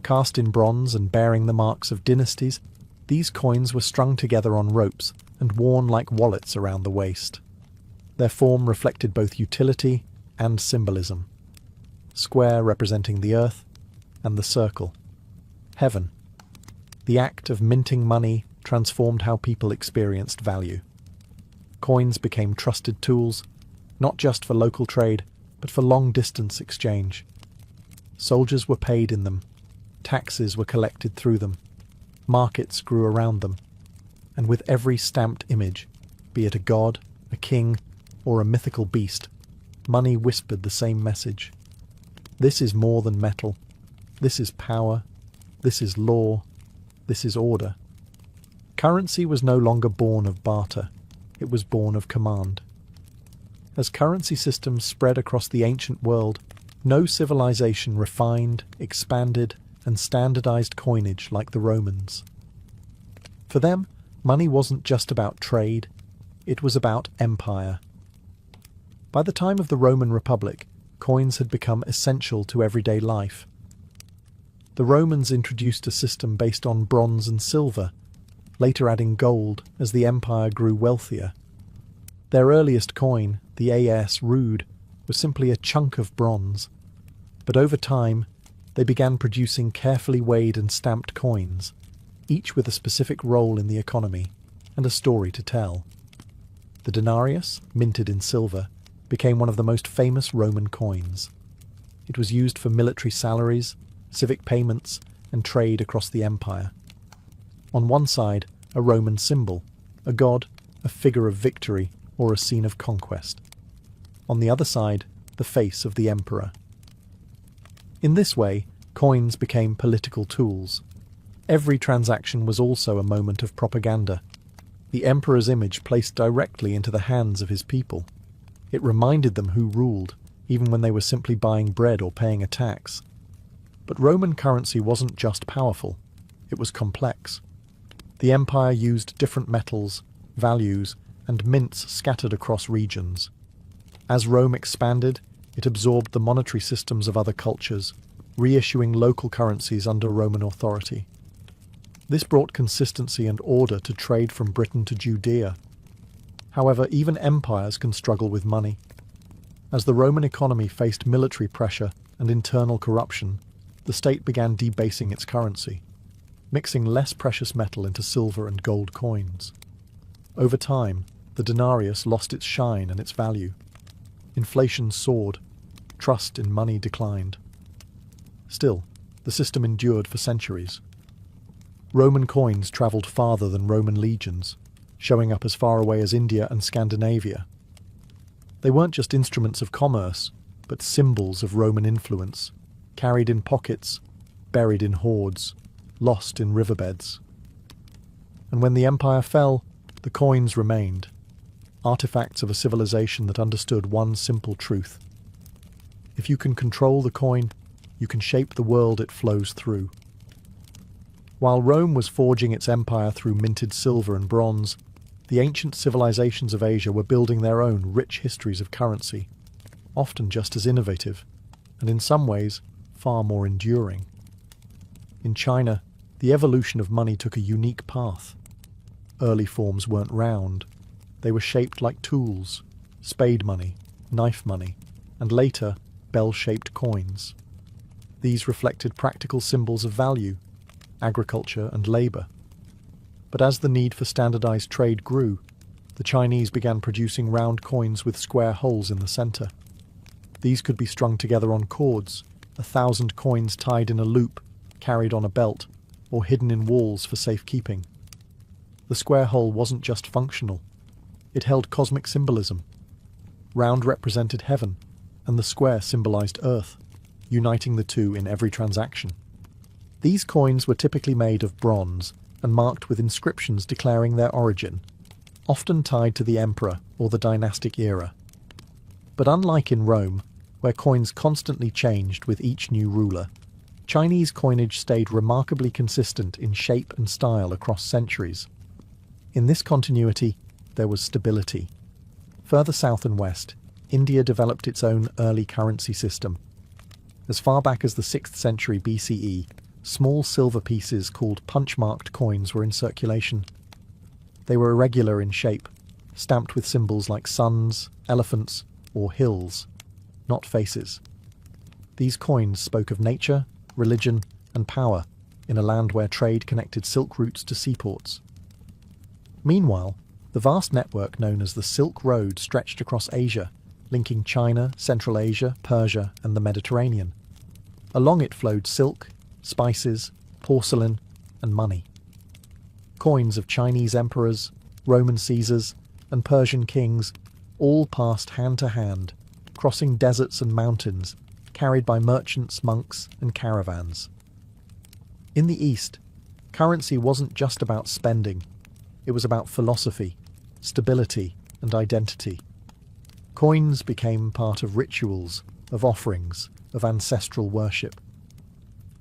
Cast in bronze and bearing the marks of dynasties, these coins were strung together on ropes and worn like wallets around the waist. Their form reflected both utility and symbolism. Square representing the earth, and the circle, heaven. The act of minting money transformed how people experienced value. Coins became trusted tools, not just for local trade, but for long-distance exchange. Soldiers were paid in them, taxes were collected through them, markets grew around them, and with every stamped image, be it a god, a king, or a mythical beast, money whispered the same message. This is more than metal. This is power. This is law. This is order. Currency was no longer born of barter. It was born of command. As currency systems spread across the ancient world, no civilization refined, expanded, and standardized coinage like the Romans. For them, money wasn't just about trade, it was about empire. By the time of the Roman Republic, coins had become essential to everyday life. The Romans introduced a system based on bronze and silver, later adding gold as the empire grew wealthier. Their earliest coin, the AS Rood, was simply a chunk of bronze, but over time they began producing carefully weighed and stamped coins, each with a specific role in the economy and a story to tell. The denarius, minted in silver, became one of the most famous Roman coins. It was used for military salaries, civic payments, and trade across the empire. On one side, a Roman symbol, a god, a figure of victory, or a scene of conquest. On the other side, the face of the emperor. In this way, coins became political tools. Every transaction was also a moment of propaganda. The emperor's image placed directly into the hands of his people. It reminded them who ruled, even when they were simply buying bread or paying a tax. But Roman currency wasn't just powerful, it was complex. The empire used different metals, values, and mints scattered across regions. As Rome expanded, it absorbed the monetary systems of other cultures, reissuing local currencies under Roman authority. This brought consistency and order to trade from Britain to Judea. However, even empires can struggle with money. As the Roman economy faced military pressure and internal corruption, the state began debasing its currency, mixing less precious metal into silver and gold coins. Over time, the denarius lost its shine and its value. Inflation soared, trust in money declined. Still, the system endured for centuries. Roman coins travelled farther than Roman legions, showing up as far away as India and Scandinavia. They weren't just instruments of commerce, but symbols of Roman influence, carried in pockets, buried in hoards, lost in riverbeds. And when the empire fell, the coins remained, artifacts of a civilization that understood one simple truth. If you can control the coin, you can shape the world it flows through. While Rome was forging its empire through minted silver and bronze, the ancient civilizations of Asia were building their own rich histories of currency, often just as innovative, and in some ways far more enduring. In China, the evolution of money took a unique path. Early forms weren't round. They were shaped like tools: spade money, knife money, and later, bell-shaped coins. These reflected practical symbols of value, agriculture and labor. But as the need for standardized trade grew, the Chinese began producing round coins with square holes in the center. These could be strung together on cords, 1,000 coins tied in a loop, carried on a belt, or hidden in walls for safekeeping. The square hole wasn't just functional. It held cosmic symbolism. Round represented heaven, and the square symbolized earth, uniting the two in every transaction. These coins were typically made of bronze and marked with inscriptions declaring their origin, often tied to the emperor or the dynastic era. But unlike in Rome, where coins constantly changed with each new ruler, Chinese coinage stayed remarkably consistent in shape and style across centuries. In this continuity, there was stability. Further south and west, India developed its own early currency system. As far back as the 6th century BCE, small silver pieces called punch-marked coins were in circulation. They were irregular in shape, stamped with symbols like suns, elephants, or hills, not faces. These coins spoke of nature, religion, and power in a land where trade connected silk routes to seaports. Meanwhile, the vast network known as the Silk Road stretched across Asia, linking China, Central Asia, Persia, and the Mediterranean. Along it flowed silk, spices, porcelain, and money. Coins of Chinese emperors, Roman Caesars, and Persian kings all passed hand to hand, crossing deserts and mountains, carried by merchants, monks, and caravans. In the East, currency wasn't just about spending. It was about philosophy, stability, and identity. Coins became part of rituals, of offerings, of ancestral worship.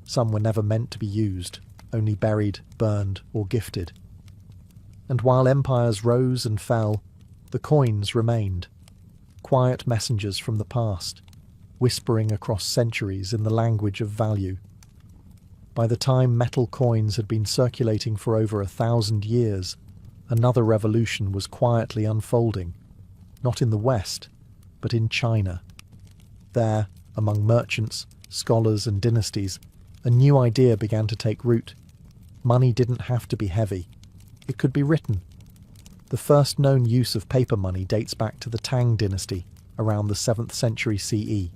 Some were never meant to be used, only buried, burned, or gifted. And while empires rose and fell, the coins remained, quiet messengers from the past, whispering across centuries in the language of value. By the time metal coins had been circulating for over 1,000 years, another revolution was quietly unfolding, not in the West, but in China. There, among merchants, scholars, and dynasties, a new idea began to take root. Money didn't have to be heavy. It could be written. The first known use of paper money dates back to the Tang dynasty, around the 7th century CE.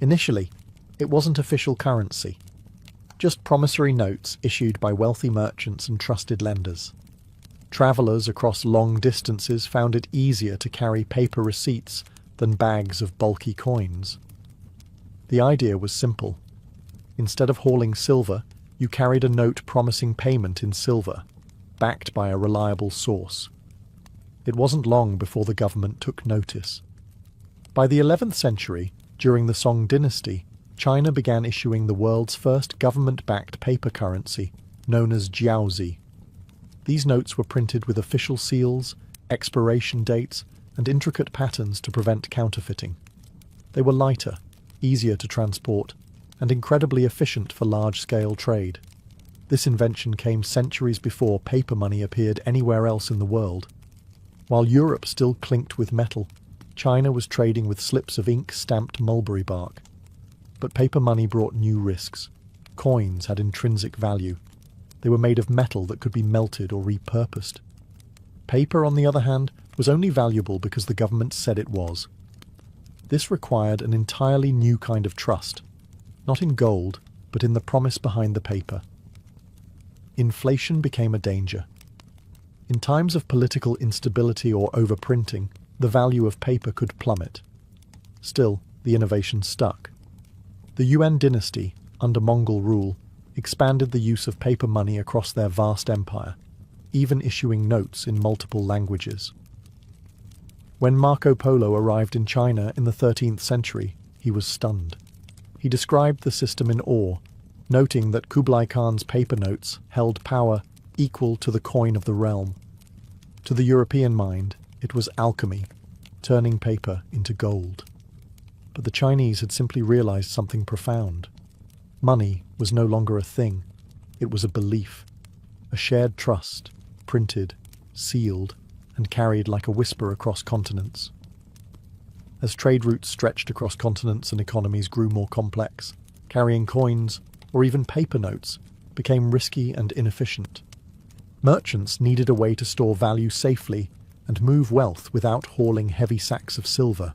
Initially, it wasn't official currency, just promissory notes issued by wealthy merchants and trusted lenders. Travellers across long distances found it easier to carry paper receipts than bags of bulky coins. The idea was simple. Instead of hauling silver, you carried a note promising payment in silver, backed by a reliable source. It wasn't long before the government took notice. By the 11th century, during the Song dynasty, China began issuing the world's first government-backed paper currency, known as jiaozi. These notes were printed with official seals, expiration dates, and intricate patterns to prevent counterfeiting. They were lighter, easier to transport, and incredibly efficient for large-scale trade. This invention came centuries before paper money appeared anywhere else in the world. While Europe still clinked with metal, China was trading with slips of ink-stamped mulberry bark. But paper money brought new risks. Coins had intrinsic value. They were made of metal that could be melted or repurposed. Paper, on the other hand, was only valuable because the government said it was. This required an entirely new kind of trust, not in gold, but in the promise behind the paper. Inflation became a danger. In times of political instability or overprinting, the value of paper could plummet. Still, the innovation stuck. The Yuan dynasty, under Mongol rule, expanded the use of paper money across their vast empire, even issuing notes in multiple languages. When Marco Polo arrived in China in the 13th century, he was stunned. He described the system in awe, noting that Kublai Khan's paper notes held power equal to the coin of the realm. To the European mind, it was alchemy, turning paper into gold. But the Chinese had simply realized something profound. Money was no longer a thing. It was a belief, a shared trust, printed, sealed, and carried like a whisper across continents. As trade routes stretched across continents and economies grew more complex, carrying coins, or even paper notes, became risky and inefficient. Merchants needed a way to store value safely and move wealth without hauling heavy sacks of silver.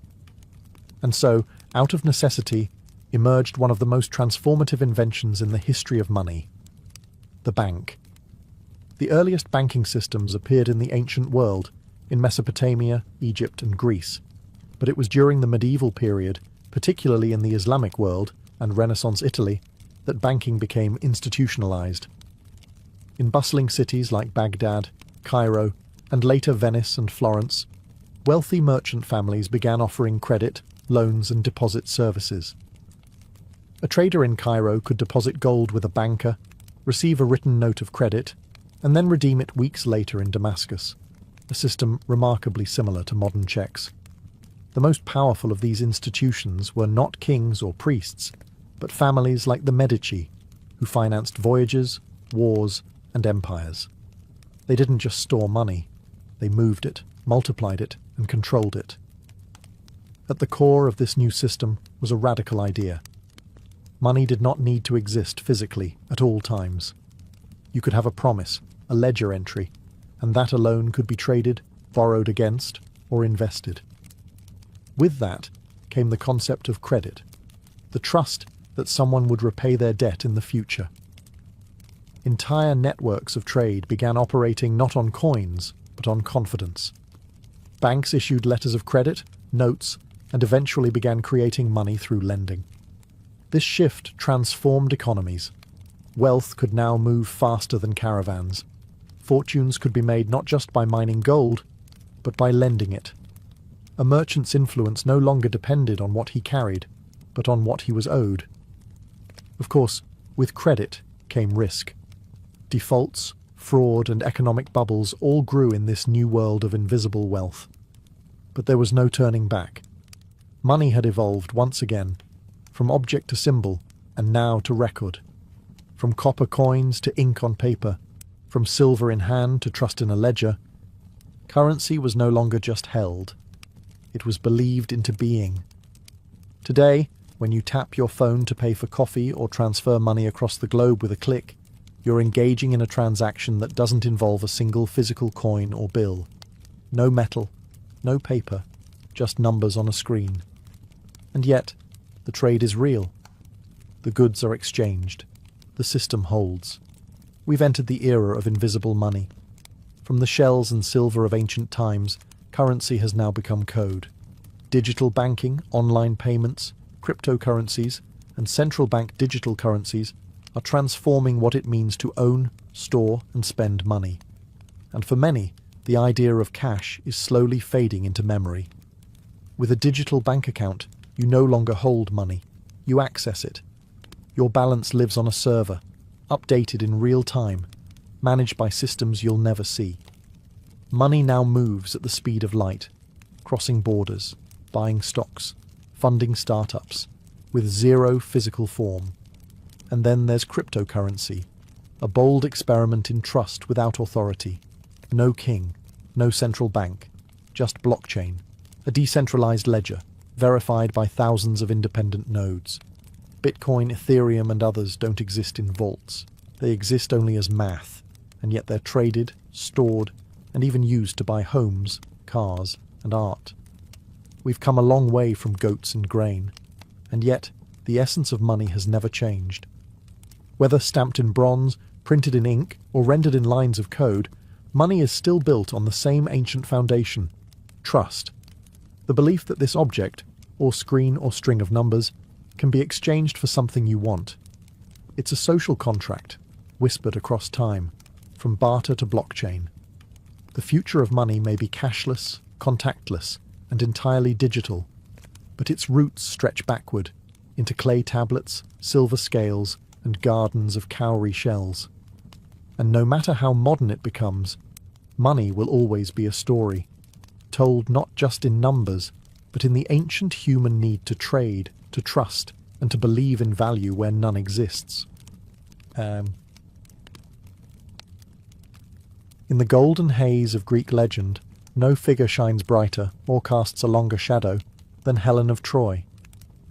And so, out of necessity, emerged one of the most transformative inventions in the history of money: the bank. The earliest banking systems appeared in the ancient world, in Mesopotamia, Egypt, and Greece, but it was during the medieval period, particularly in the Islamic world and Renaissance Italy, that banking became institutionalized. In bustling cities like Baghdad, Cairo, and later Venice and Florence, wealthy merchant families began offering credit, loans, and deposit services. A trader in Cairo could deposit gold with a banker, receive a written note of credit, and then redeem it weeks later in Damascus, a system remarkably similar to modern checks. The most powerful of these institutions were not kings or priests, but families like the Medici, who financed voyages, wars, and empires. They didn't just store money, they moved it, multiplied it, and controlled it. At the core of this new system was a radical idea. Money did not need to exist physically at all times. You could have a promise, a ledger entry, and that alone could be traded, borrowed against, or invested. With that came the concept of credit, the trust that someone would repay their debt in the future. Entire networks of trade began operating not on coins, but on confidence. Banks issued letters of credit, notes, and eventually began creating money through lending. This shift transformed economies. Wealth could now move faster than caravans. Fortunes could be made not just by mining gold, but by lending it. A merchant's influence no longer depended on what he carried, but on what he was owed. Of course, with credit came risk. Defaults, fraud, and economic bubbles all grew in this new world of invisible wealth. But there was no turning back. Money had evolved once again, from object to symbol, and now to record. From copper coins to ink on paper, from silver in hand to trust in a ledger, currency was no longer just held. It was believed into being. Today, when you tap your phone to pay for coffee or transfer money across the globe with a click, you're engaging in a transaction that doesn't involve a single physical coin or bill. No metal, no paper, just numbers on a screen. And yet, the trade is real. The goods are exchanged. The system holds. We've entered the era of invisible money. From the shells and silver of ancient times, currency has now become code. Digital banking, online payments, cryptocurrencies, and central bank digital currencies are transforming what it means to own, store, and spend money. And for many, the idea of cash is slowly fading into memory. With a digital bank account, you no longer hold money, you access it. Your balance lives on a server, updated in real time, managed by systems you'll never see. Money now moves at the speed of light, crossing borders, buying stocks, funding startups, with zero physical form. And then there's cryptocurrency, a bold experiment in trust without authority. No king, no central bank, just blockchain, a decentralized ledger, verified by thousands of independent nodes. Bitcoin, Ethereum, and others don't exist in vaults. They exist only as math, and yet they're traded, stored, and even used to buy homes, cars, and art. We've come a long way from goats and grain, and yet the essence of money has never changed. Whether stamped in bronze, printed in ink, or rendered in lines of code, money is still built on the same ancient foundation: trust. The belief that this object, or screen or string of numbers, can be exchanged for something you want. It's a social contract, whispered across time, from barter to blockchain. The future of money may be cashless, contactless, and entirely digital, but its roots stretch backward, into clay tablets, silver scales, and gardens of cowrie shells. And no matter how modern it becomes, money will always be a story, told not just in numbers, but in the ancient human need to trade, to trust, and to believe in value where none exists. In the golden haze of Greek legend, no figure shines brighter or casts a longer shadow than Helen of Troy.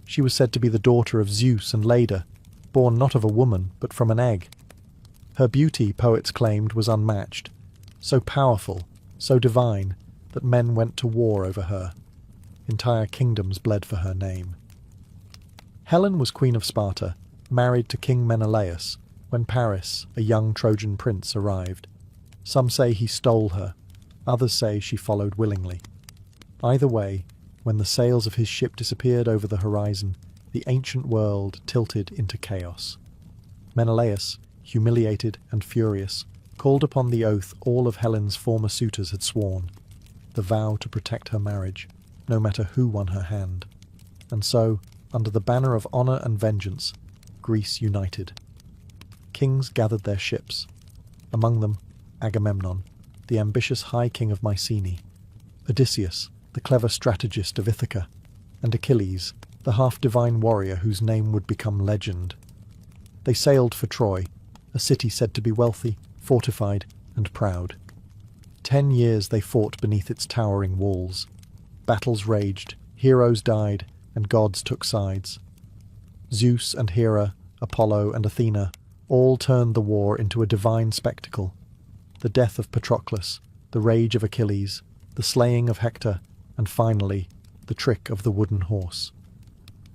She was said to be the daughter of Zeus and Leda, born not of a woman but from an egg. Her beauty, poets claimed, was unmatched, so powerful, so divine, that men went to war over her. Entire kingdoms bled for her name. Helen was queen of Sparta, married to King Menelaus, when Paris, a young Trojan prince, arrived. Some say he stole her, others say she followed willingly. Either way, when the sails of his ship disappeared over the horizon, the ancient world tilted into chaos. Menelaus, humiliated and furious, called upon the oath all of Helen's former suitors had sworn, the vow to protect her marriage, no matter who won her hand. And so, under the banner of honour and vengeance, Greece united. Kings gathered their ships, among them Agamemnon, the ambitious high king of Mycenae, Odysseus, the clever strategist of Ithaca, and Achilles, the half-divine warrior whose name would become legend. They sailed for Troy, a city said to be wealthy, fortified, and proud. 10 years they fought beneath its towering walls. Battles raged, heroes died, and gods took sides. Zeus and Hera, Apollo and Athena, all turned the war into a divine spectacle. The death of Patroclus, the rage of Achilles, the slaying of Hector, and finally, the trick of the wooden horse.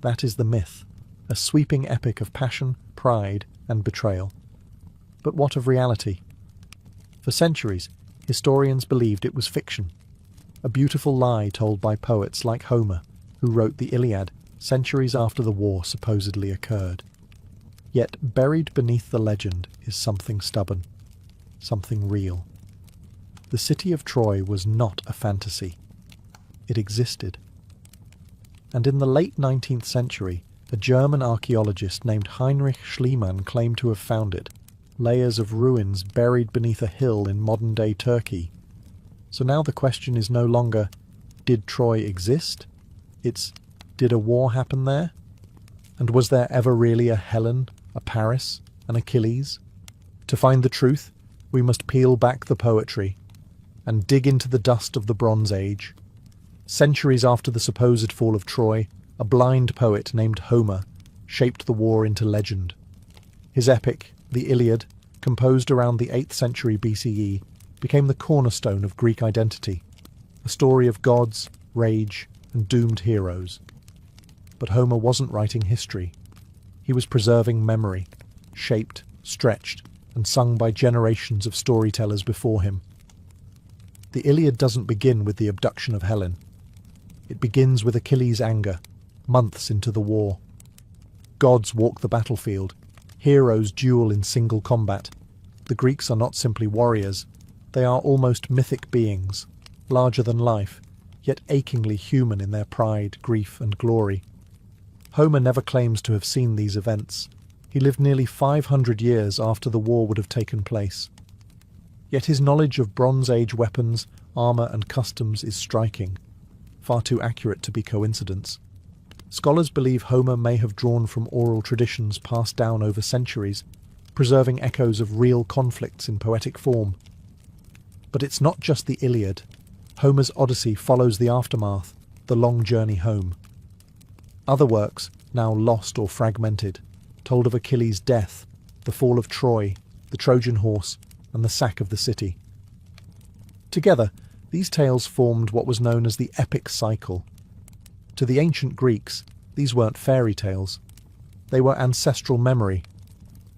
That is the myth, a sweeping epic of passion, pride, and betrayal. But what of reality? For centuries, historians believed it was fiction, a beautiful lie told by poets like Homer, who wrote the Iliad centuries after the war supposedly occurred. Yet buried beneath the legend is something stubborn, something real. The city of Troy was not a fantasy. It existed. And in the late 19th century, a German archaeologist named Heinrich Schliemann claimed to have found it, layers of ruins buried beneath a hill in modern-day Turkey. So now the question is no longer, did Troy exist? It's, did a war happen there? And was there ever really a Helen, a Paris, an Achilles? To find the truth, we must peel back the poetry and dig into the dust of the Bronze Age. Centuries after the supposed fall of Troy, a blind poet named Homer shaped the war into legend. His epic, the Iliad, composed around the 8th century BCE, became the cornerstone of Greek identity, a story of gods, rage, and doomed heroes. But Homer wasn't writing history. He was preserving memory, shaped, stretched, and sung by generations of storytellers before him. The Iliad doesn't begin with the abduction of Helen. It begins with Achilles' anger, months into the war. Gods walk the battlefield. Heroes duel in single combat. The Greeks are not simply warriors. They are almost mythic beings, larger than life, yet achingly human in their pride, grief, and glory. Homer never claims to have seen these events. He lived nearly 500 years after the war would have taken place. Yet his knowledge of Bronze Age weapons, armour, and customs is striking, far too accurate to be coincidence. Scholars believe Homer may have drawn from oral traditions passed down over centuries, preserving echoes of real conflicts in poetic form. But it's not just the Iliad. Homer's Odyssey follows the aftermath, the long journey home. Other works, now lost or fragmented, told of Achilles' death, the fall of Troy, the Trojan horse, and the sack of the city. Together, these tales formed what was known as the epic cycle. To the ancient Greeks, these weren't fairy tales. They were ancestral memory,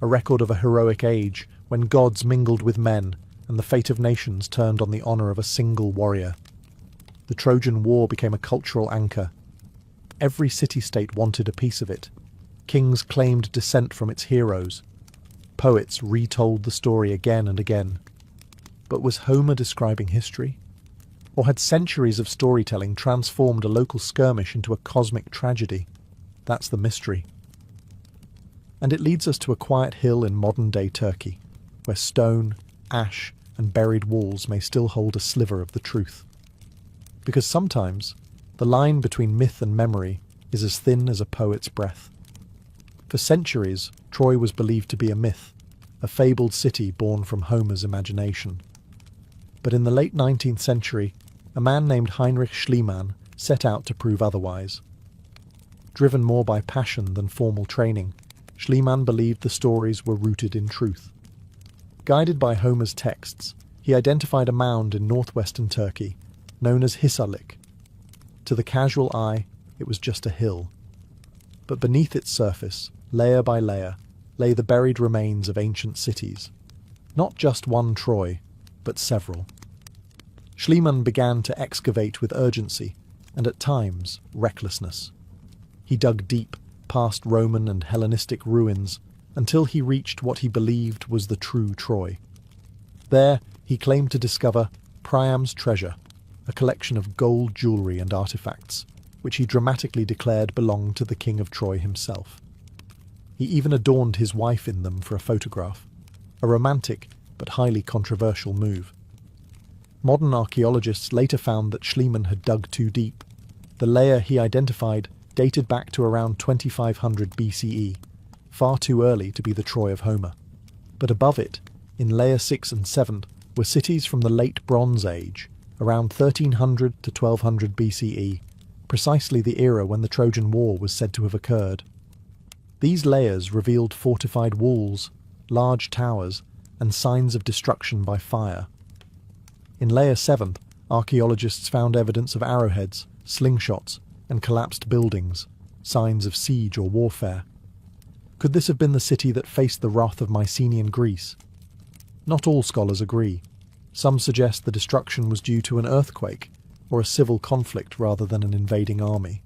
a record of a heroic age when gods mingled with men and the fate of nations turned on the honour of a single warrior. The Trojan War became a cultural anchor. Every city-state wanted a piece of it. Kings claimed descent from its heroes. Poets retold the story again and again. But was Homer describing history? Or had centuries of storytelling transformed a local skirmish into a cosmic tragedy? That's the mystery. And it leads us to a quiet hill in modern-day Turkey, where stone, ash, and buried walls may still hold a sliver of the truth. Because sometimes, the line between myth and memory is as thin as a poet's breath. For centuries, Troy was believed to be a myth, a fabled city born from Homer's imagination. But in the late 19th century, a man named Heinrich Schliemann set out to prove otherwise. Driven more by passion than formal training, Schliemann believed the stories were rooted in truth. Guided by Homer's texts, he identified a mound in northwestern Turkey, known as Hisarlik. To the casual eye, it was just a hill. But beneath its surface, layer by layer, lay the buried remains of ancient cities. Not just one Troy, but several. Schliemann began to excavate with urgency, and at times recklessness. He dug deep past Roman and Hellenistic ruins until he reached what he believed was the true Troy. There, he claimed to discover Priam's treasure, a collection of gold jewellery and artifacts, which he dramatically declared belonged to the king of Troy himself. He even adorned his wife in them for a photograph, a romantic but highly controversial move. Modern archaeologists later found that Schliemann had dug too deep. The layer he identified dated back to around 2500 BCE, far too early to be the Troy of Homer. But above it, in layer 6 and 7, were cities from the late Bronze Age, around 1300 to 1200 BCE, precisely the era when the Trojan War was said to have occurred. These layers revealed fortified walls, large towers, and signs of destruction by fire. In layer 7, archaeologists found evidence of arrowheads, slingshots, and collapsed buildings, signs of siege or warfare. Could this have been the city that faced the wrath of Mycenaean Greece? Not all scholars agree. Some suggest the destruction was due to an earthquake or a civil conflict rather than an invading army.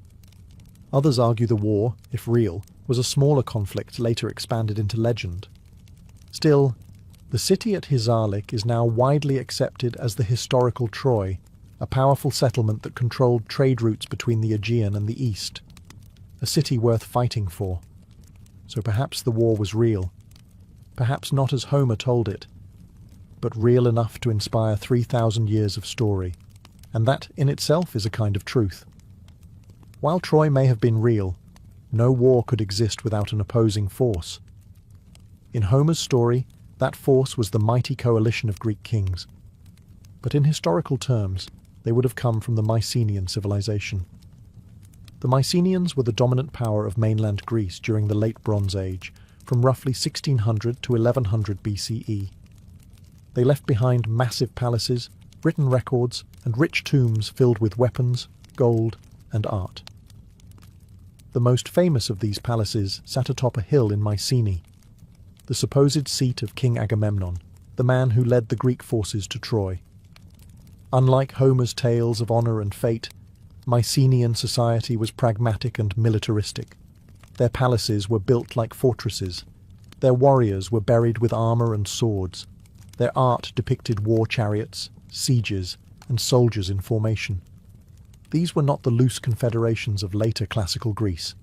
Others argue the war, if real, was a smaller conflict later expanded into legend. Still, the city at Hisarlik is now widely accepted as the historical Troy, a powerful settlement that controlled trade routes between the Aegean and the East. A city worth fighting for. So perhaps the war was real. Perhaps not as Homer told it, but real enough to inspire 3,000 years of story. And that in itself is a kind of truth. While Troy may have been real, no war could exist without an opposing force. In Homer's story, that force was the mighty coalition of Greek kings. But in historical terms, they would have come from the Mycenaean civilization. The Mycenaeans were the dominant power of mainland Greece during the late Bronze Age, from roughly 1600 to 1100 BCE. They left behind massive palaces, written records, and rich tombs filled with weapons, gold, and art. The most famous of these palaces sat atop a hill in Mycenae, the supposed seat of King Agamemnon, the man who led the Greek forces to Troy. Unlike Homer's tales of honour and fate, Mycenaean society was pragmatic and militaristic. Their palaces were built like fortresses. Their warriors were buried with armour and swords. Their art depicted war chariots, sieges, and soldiers in formation. These were not the loose confederations of later classical Greece.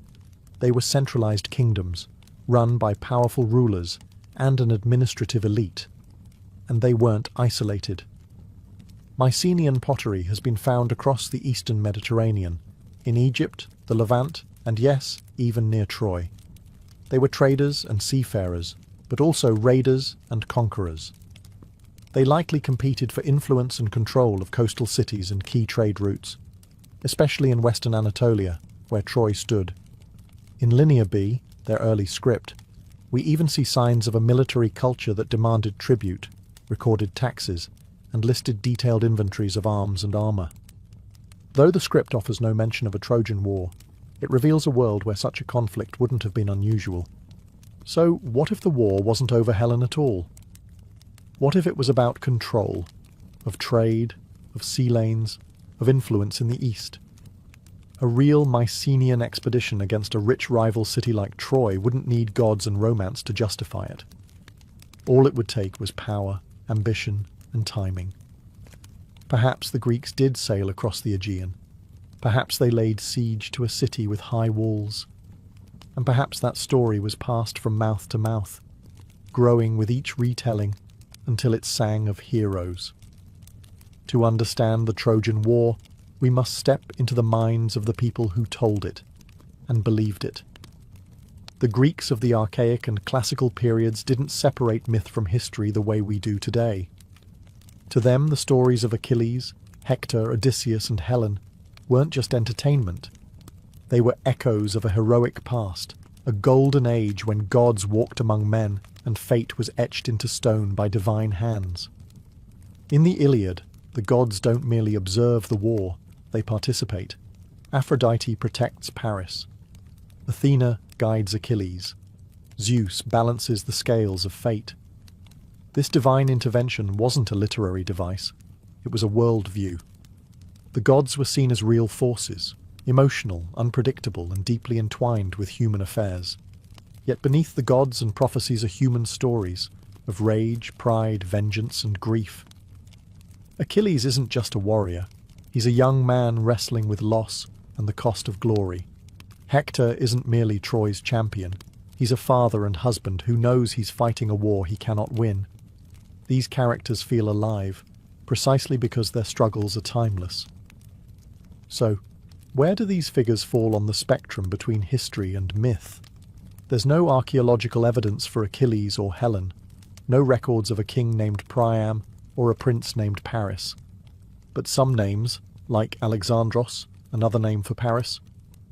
They were centralized kingdoms, run by powerful rulers and an administrative elite. And they weren't isolated. Mycenaean pottery has been found across the eastern Mediterranean, in Egypt, the Levant, and yes, even near Troy. They were traders and seafarers, but also raiders and conquerors. They likely competed for influence and control of coastal cities and key trade routes, especially in western Anatolia, where Troy stood. In Linear B, their early script, we even see signs of a military culture that demanded tribute, recorded taxes, and listed detailed inventories of arms and armour. Though the script offers no mention of a Trojan War, it reveals a world where such a conflict wouldn't have been unusual. So what if the war wasn't over Helen at all? What if it was about control, of trade, of sea lanes, of influence in the east? A real Mycenaean expedition against a rich rival city like Troy wouldn't need gods and romance to justify it. All it would take was power, ambition, and timing. Perhaps the Greeks did sail across the Aegean. Perhaps they laid siege to a city with high walls. And perhaps that story was passed from mouth to mouth, growing with each retelling until it sang of heroes. To understand the Trojan War, we must step into the minds of the people who told it and believed it. The Greeks of the archaic and classical periods didn't separate myth from history the way we do today. To them, the stories of Achilles, Hector, Odysseus, and Helen weren't just entertainment. They were echoes of a heroic past, a golden age when gods walked among men and fate was etched into stone by divine hands. In the Iliad, the gods don't merely observe the war, they participate. Aphrodite protects Paris. Athena guides Achilles. Zeus balances the scales of fate. This divine intervention wasn't a literary device, it was a worldview. The gods were seen as real forces, emotional, unpredictable, and deeply entwined with human affairs. Yet beneath the gods and prophecies are human stories of rage, pride, vengeance, and grief. Achilles isn't just a warrior. He's a young man wrestling with loss and the cost of glory. Hector isn't merely Troy's champion. He's a father and husband who knows he's fighting a war he cannot win. These characters feel alive, precisely because their struggles are timeless. So, where do these figures fall on the spectrum between history and myth? There's no archaeological evidence for Achilles or Helen, no records of a king named Priam or a prince named Paris. But some names, like Alexandros, another name for Paris,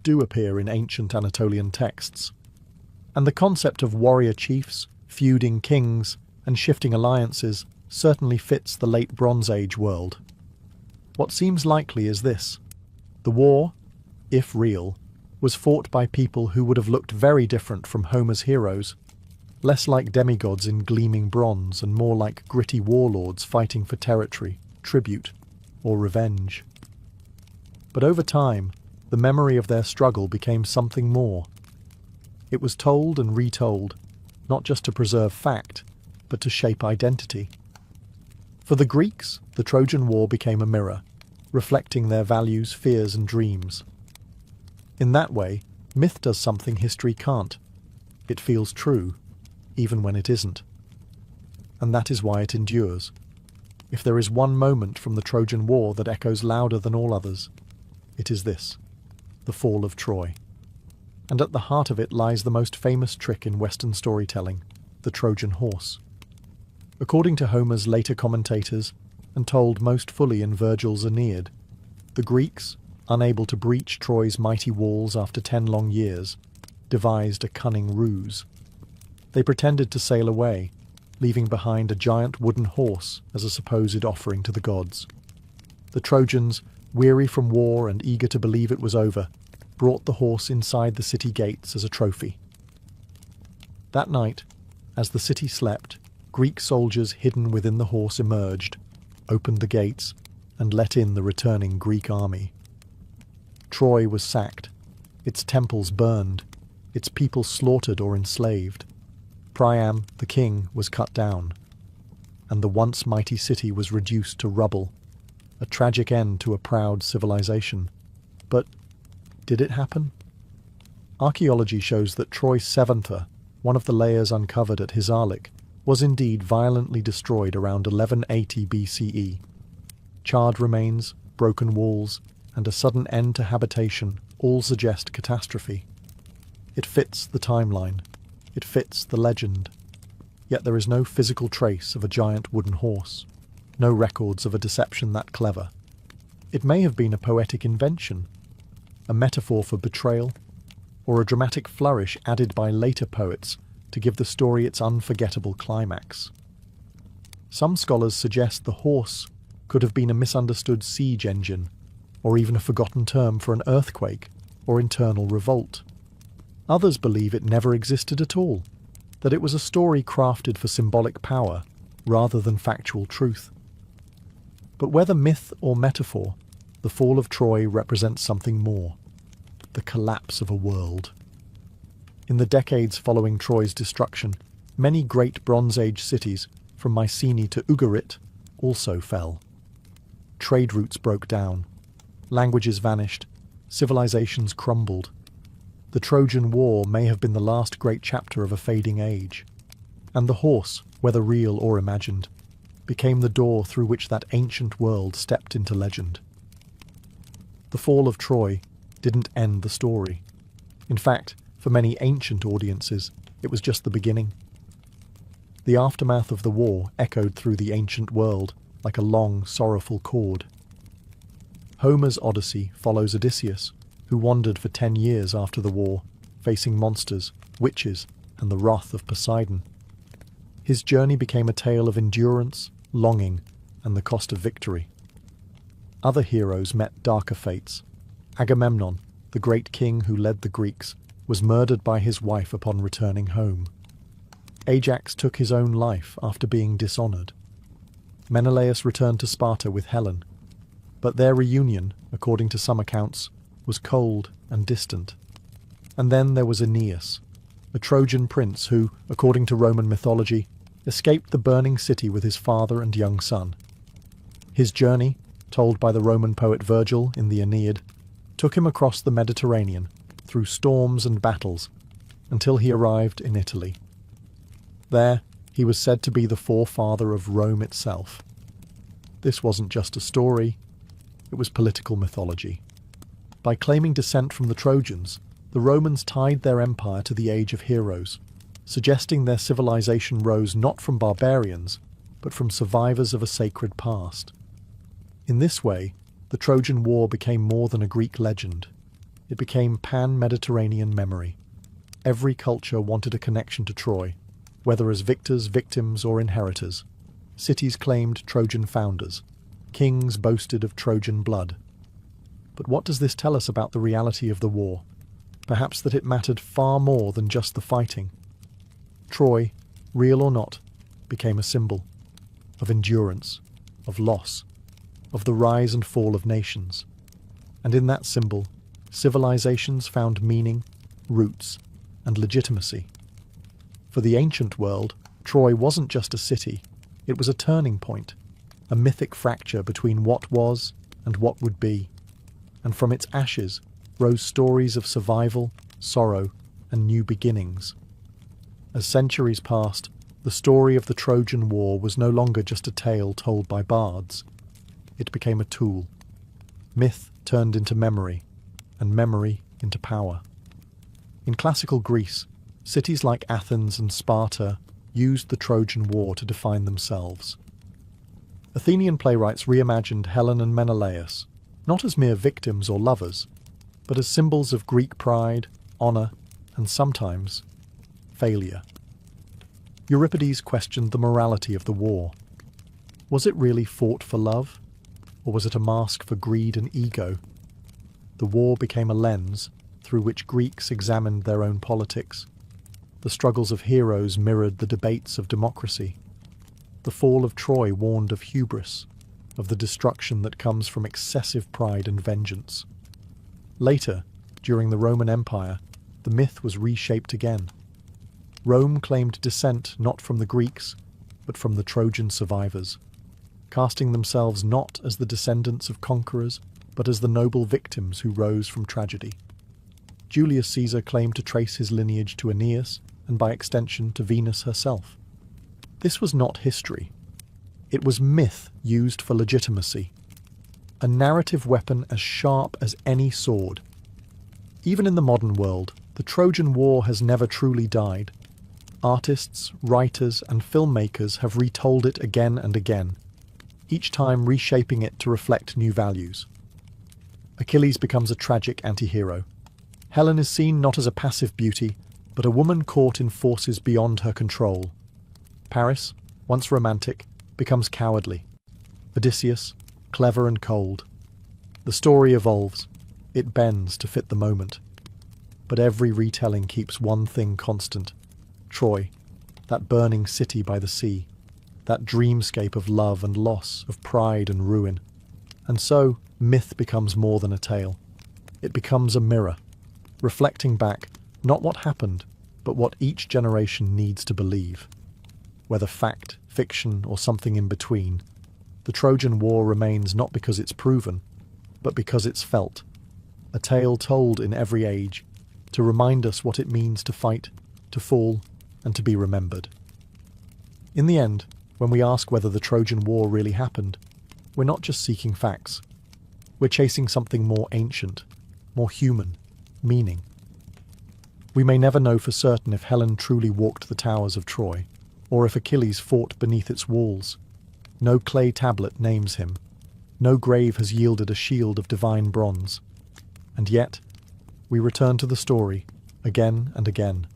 do appear in ancient Anatolian texts. And the concept of warrior chiefs, feuding kings, and shifting alliances certainly fits the late Bronze Age world. What seems likely is this: the war, if real, was fought by people who would have looked very different from Homer's heroes, less like demigods in gleaming bronze and more like gritty warlords fighting for territory, tribute, or revenge. But over time, the memory of their struggle became something more. It was told and retold, not just to preserve fact, but to shape identity. For the Greeks, the Trojan War became a mirror, reflecting their values, fears, and dreams. In that way, myth does something history can't. It feels true, even when it isn't. And that is why it endures. If there is one moment from the Trojan War that echoes louder than all others, it is this: the fall of Troy. And at the heart of it lies the most famous trick in Western storytelling, the Trojan horse. According to Homer's later commentators, and told most fully in Virgil's Aeneid, the Greeks, unable to breach Troy's mighty walls after 10 long years, devised a cunning ruse. They pretended to sail away, leaving behind a giant wooden horse as a supposed offering to the gods. The Trojans, weary from war and eager to believe it was over, brought the horse inside the city gates as a trophy. That night, as the city slept, Greek soldiers hidden within the horse emerged, opened the gates, and let in the returning Greek army. Troy was sacked, its temples burned, its people slaughtered or enslaved. Priam, the king, was cut down, and the once mighty city was reduced to rubble, a tragic end to a proud civilization. But did it happen? Archaeology shows that Troy's Seventh, one of the layers uncovered at Hisarlik, was indeed violently destroyed around 1180 BCE. Charred remains, broken walls, and a sudden end to habitation all suggest catastrophe. It fits the timeline. It fits the legend. Yet there is no physical trace of a giant wooden horse, no records of a deception that clever. It may have been a poetic invention, a metaphor for betrayal, or a dramatic flourish added by later poets to give the story its unforgettable climax. Some scholars suggest the horse could have been a misunderstood siege engine, or even a forgotten term for an earthquake or internal revolt. Others believe it never existed at all, that it was a story crafted for symbolic power rather than factual truth. But whether myth or metaphor, the fall of Troy represents something more: the collapse of a world. In the decades following Troy's destruction, many great Bronze Age cities, from Mycenae to Ugarit, also fell. Trade routes broke down, languages vanished, civilizations crumbled. The Trojan War may have been the last great chapter of a fading age, and the horse, whether real or imagined, became the door through which that ancient world stepped into legend. The fall of Troy didn't end the story. In fact, for many ancient audiences, it was just the beginning. The aftermath of the war echoed through the ancient world like a long, sorrowful chord. Homer's Odyssey follows Odysseus, who wandered for 10 years after the war, facing monsters, witches, and the wrath of Poseidon. His journey became a tale of endurance, longing, and the cost of victory. Other heroes met darker fates. Agamemnon, the great king who led the Greeks, was murdered by his wife upon returning home. Ajax took his own life after being dishonored. Menelaus returned to Sparta with Helen, but their reunion, according to some accounts, was cold and distant. And then there was Aeneas, a Trojan prince who, according to Roman mythology, escaped the burning city with his father and young son. His journey, told by the Roman poet Virgil in the Aeneid, took him across the Mediterranean, through storms and battles, until he arrived in Italy. There, he was said to be the forefather of Rome itself. This wasn't just a story, it was political mythology. By claiming descent from the Trojans, the Romans tied their empire to the age of heroes, suggesting their civilization rose not from barbarians, but from survivors of a sacred past. In this way, the Trojan War became more than a Greek legend. It became pan-Mediterranean memory. Every culture wanted a connection to Troy, whether as victors, victims, or inheritors. Cities claimed Trojan founders. Kings boasted of Trojan blood. But what does this tell us about the reality of the war? Perhaps that it mattered far more than just the fighting. Troy, real or not, became a symbol of endurance, of loss, of the rise and fall of nations. And in that symbol, civilizations found meaning, roots, and legitimacy. For the ancient world, Troy wasn't just a city, it was a turning point, a mythic fracture between what was and what would be. And from its ashes rose stories of survival, sorrow, and new beginnings. As centuries passed, the story of the Trojan War was no longer just a tale told by bards. It became a tool. Myth turned into memory, and memory into power. In classical Greece, cities like Athens and Sparta used the Trojan War to define themselves. Athenian playwrights reimagined Helen and Menelaus, not as mere victims or lovers, but as symbols of Greek pride, honour, and sometimes failure. Euripides questioned the morality of the war. Was it really fought for love, or was it a mask for greed and ego? The war became a lens through which Greeks examined their own politics. The struggles of heroes mirrored the debates of democracy. The fall of Troy warned of hubris, of the destruction that comes from excessive pride and vengeance. Later, during the Roman Empire, the myth was reshaped again. Rome claimed descent not from the Greeks, but from the Trojan survivors, casting themselves not as the descendants of conquerors, but as the noble victims who rose from tragedy. Julius Caesar claimed to trace his lineage to Aeneas, and by extension to Venus herself. This was not history. It was myth used for legitimacy, a narrative weapon as sharp as any sword. Even in the modern world, the Trojan War has never truly died. Artists, writers, and filmmakers have retold it again and again, each time reshaping it to reflect new values. Achilles becomes a tragic anti-hero. Helen is seen not as a passive beauty, but a woman caught in forces beyond her control. Paris, once romantic, becomes cowardly. Odysseus, clever and cold. The story evolves. It bends to fit the moment. But every retelling keeps one thing constant. Troy, that burning city by the sea, that dreamscape of love and loss, of pride and ruin. And so, myth becomes more than a tale. It becomes a mirror, reflecting back not what happened, but what each generation needs to believe. Whether fact, fiction, or something in between, the Trojan War remains not because it's proven, but because it's felt. A tale told in every age, to remind us what it means to fight, to fall, and to be remembered. In the end, when we ask whether the Trojan War really happened, we're not just seeking facts. We're chasing something more ancient, more human, meaning. We may never know for certain if Helen truly walked the towers of Troy, or if Achilles fought beneath its walls. No clay tablet names him. No grave has yielded a shield of divine bronze. And yet, we return to the story, again and again,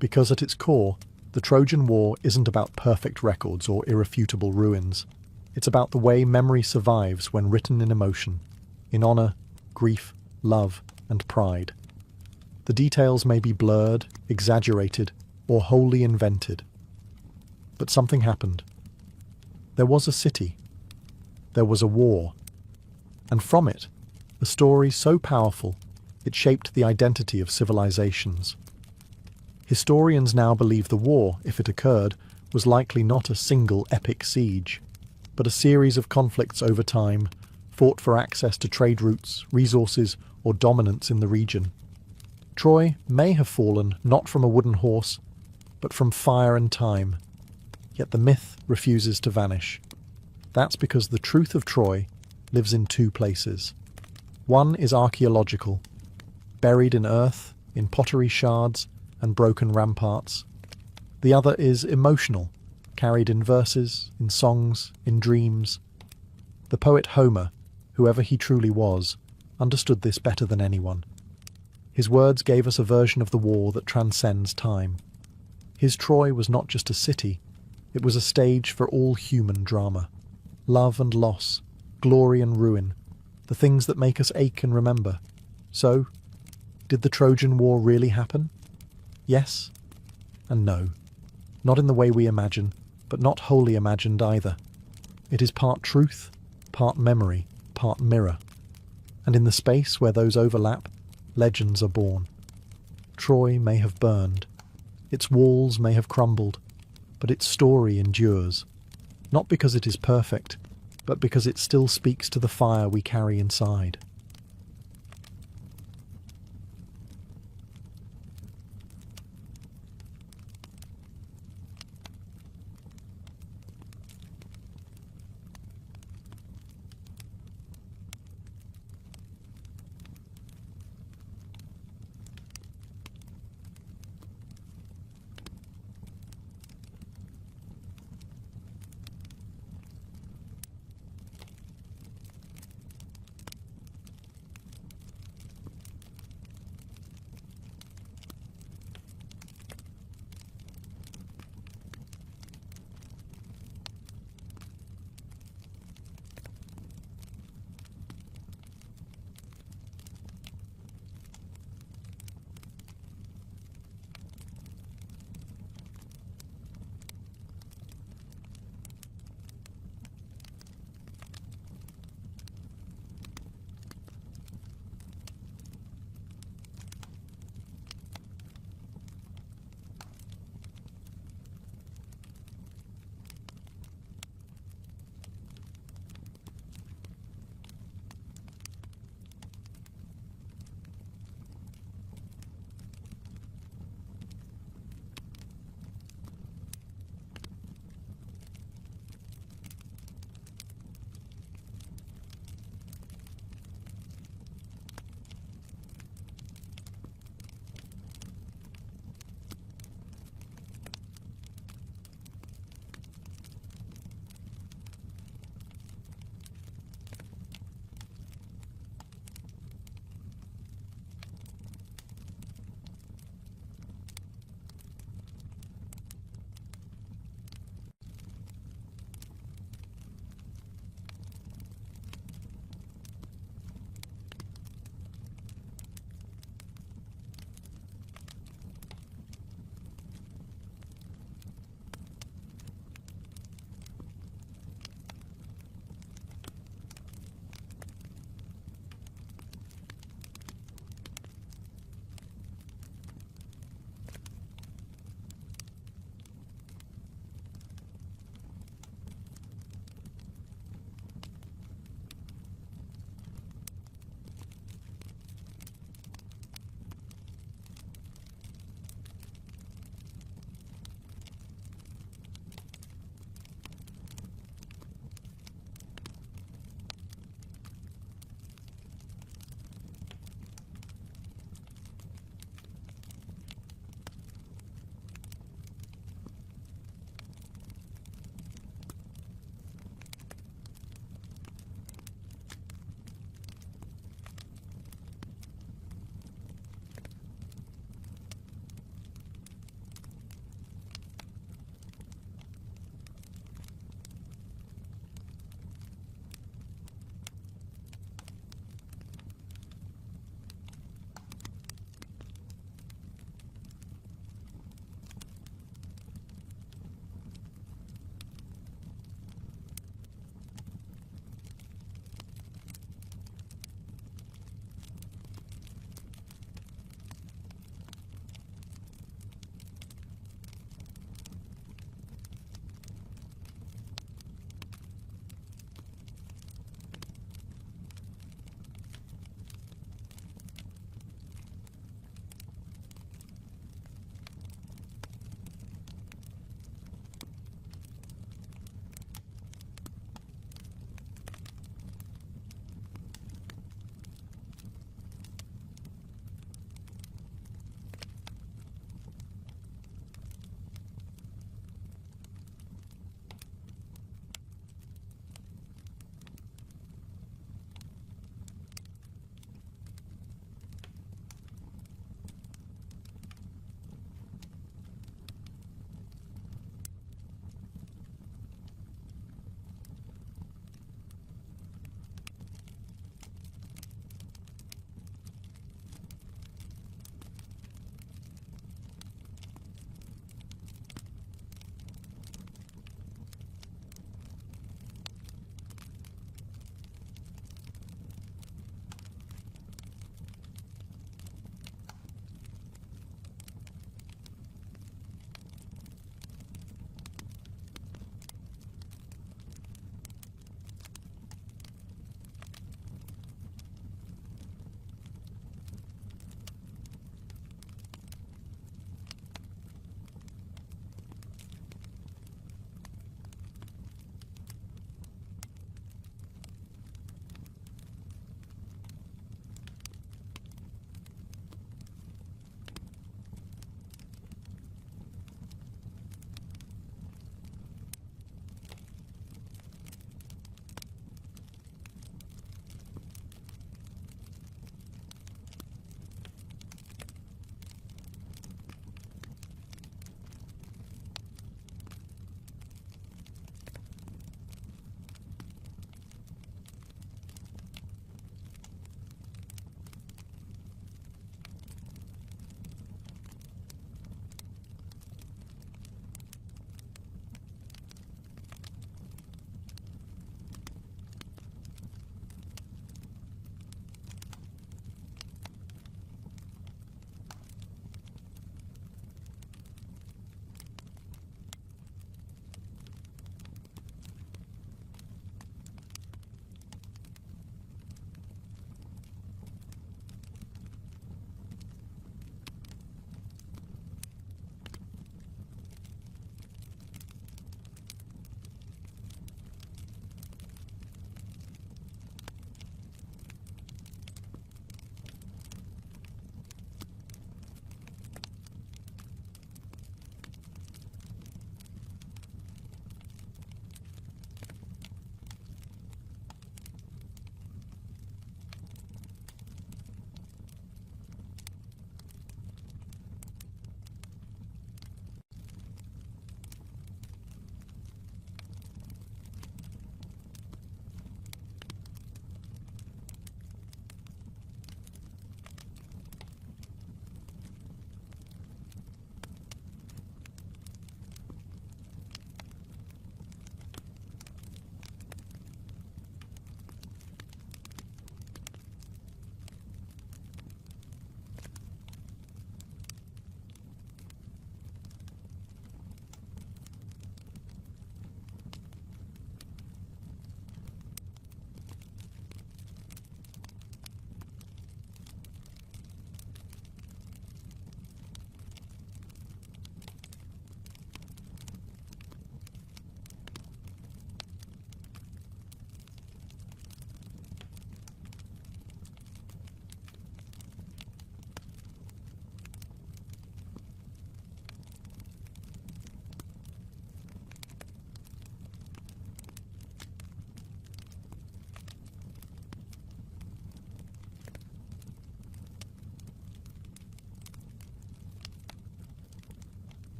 because at its core, the Trojan War isn't about perfect records or irrefutable ruins. It's about the way memory survives when written in emotion, in honour, grief, love, and pride. The details may be blurred, exaggerated, or wholly invented. But something happened. There was a city. There was a war. And from it, a story so powerful, it shaped the identity of civilizations. Historians now believe the war, if it occurred, was likely not a single epic siege, but a series of conflicts over time, fought for access to trade routes, resources, or dominance in the region. Troy may have fallen not from a wooden horse, but from fire and time. Yet the myth refuses to vanish. That's because the truth of Troy lives in two places. One is archaeological, buried in earth, in pottery shards, and broken ramparts. The other is emotional, carried in verses, in songs, in dreams. The poet Homer, whoever he truly was, understood this better than anyone. His words gave us a version of the war that transcends time. His Troy was not just a city, it was a stage for all human drama. Love and loss, glory and ruin, the things that make us ache and remember. So, did the Trojan War really happen? Yes and no. Not in the way we imagine, but not wholly imagined either. It is part truth, part memory, part mirror. And in the space where those overlap, legends are born. Troy may have burned. Its walls may have crumbled, but its story endures. Not because it is perfect, but because it still speaks to the fire we carry inside.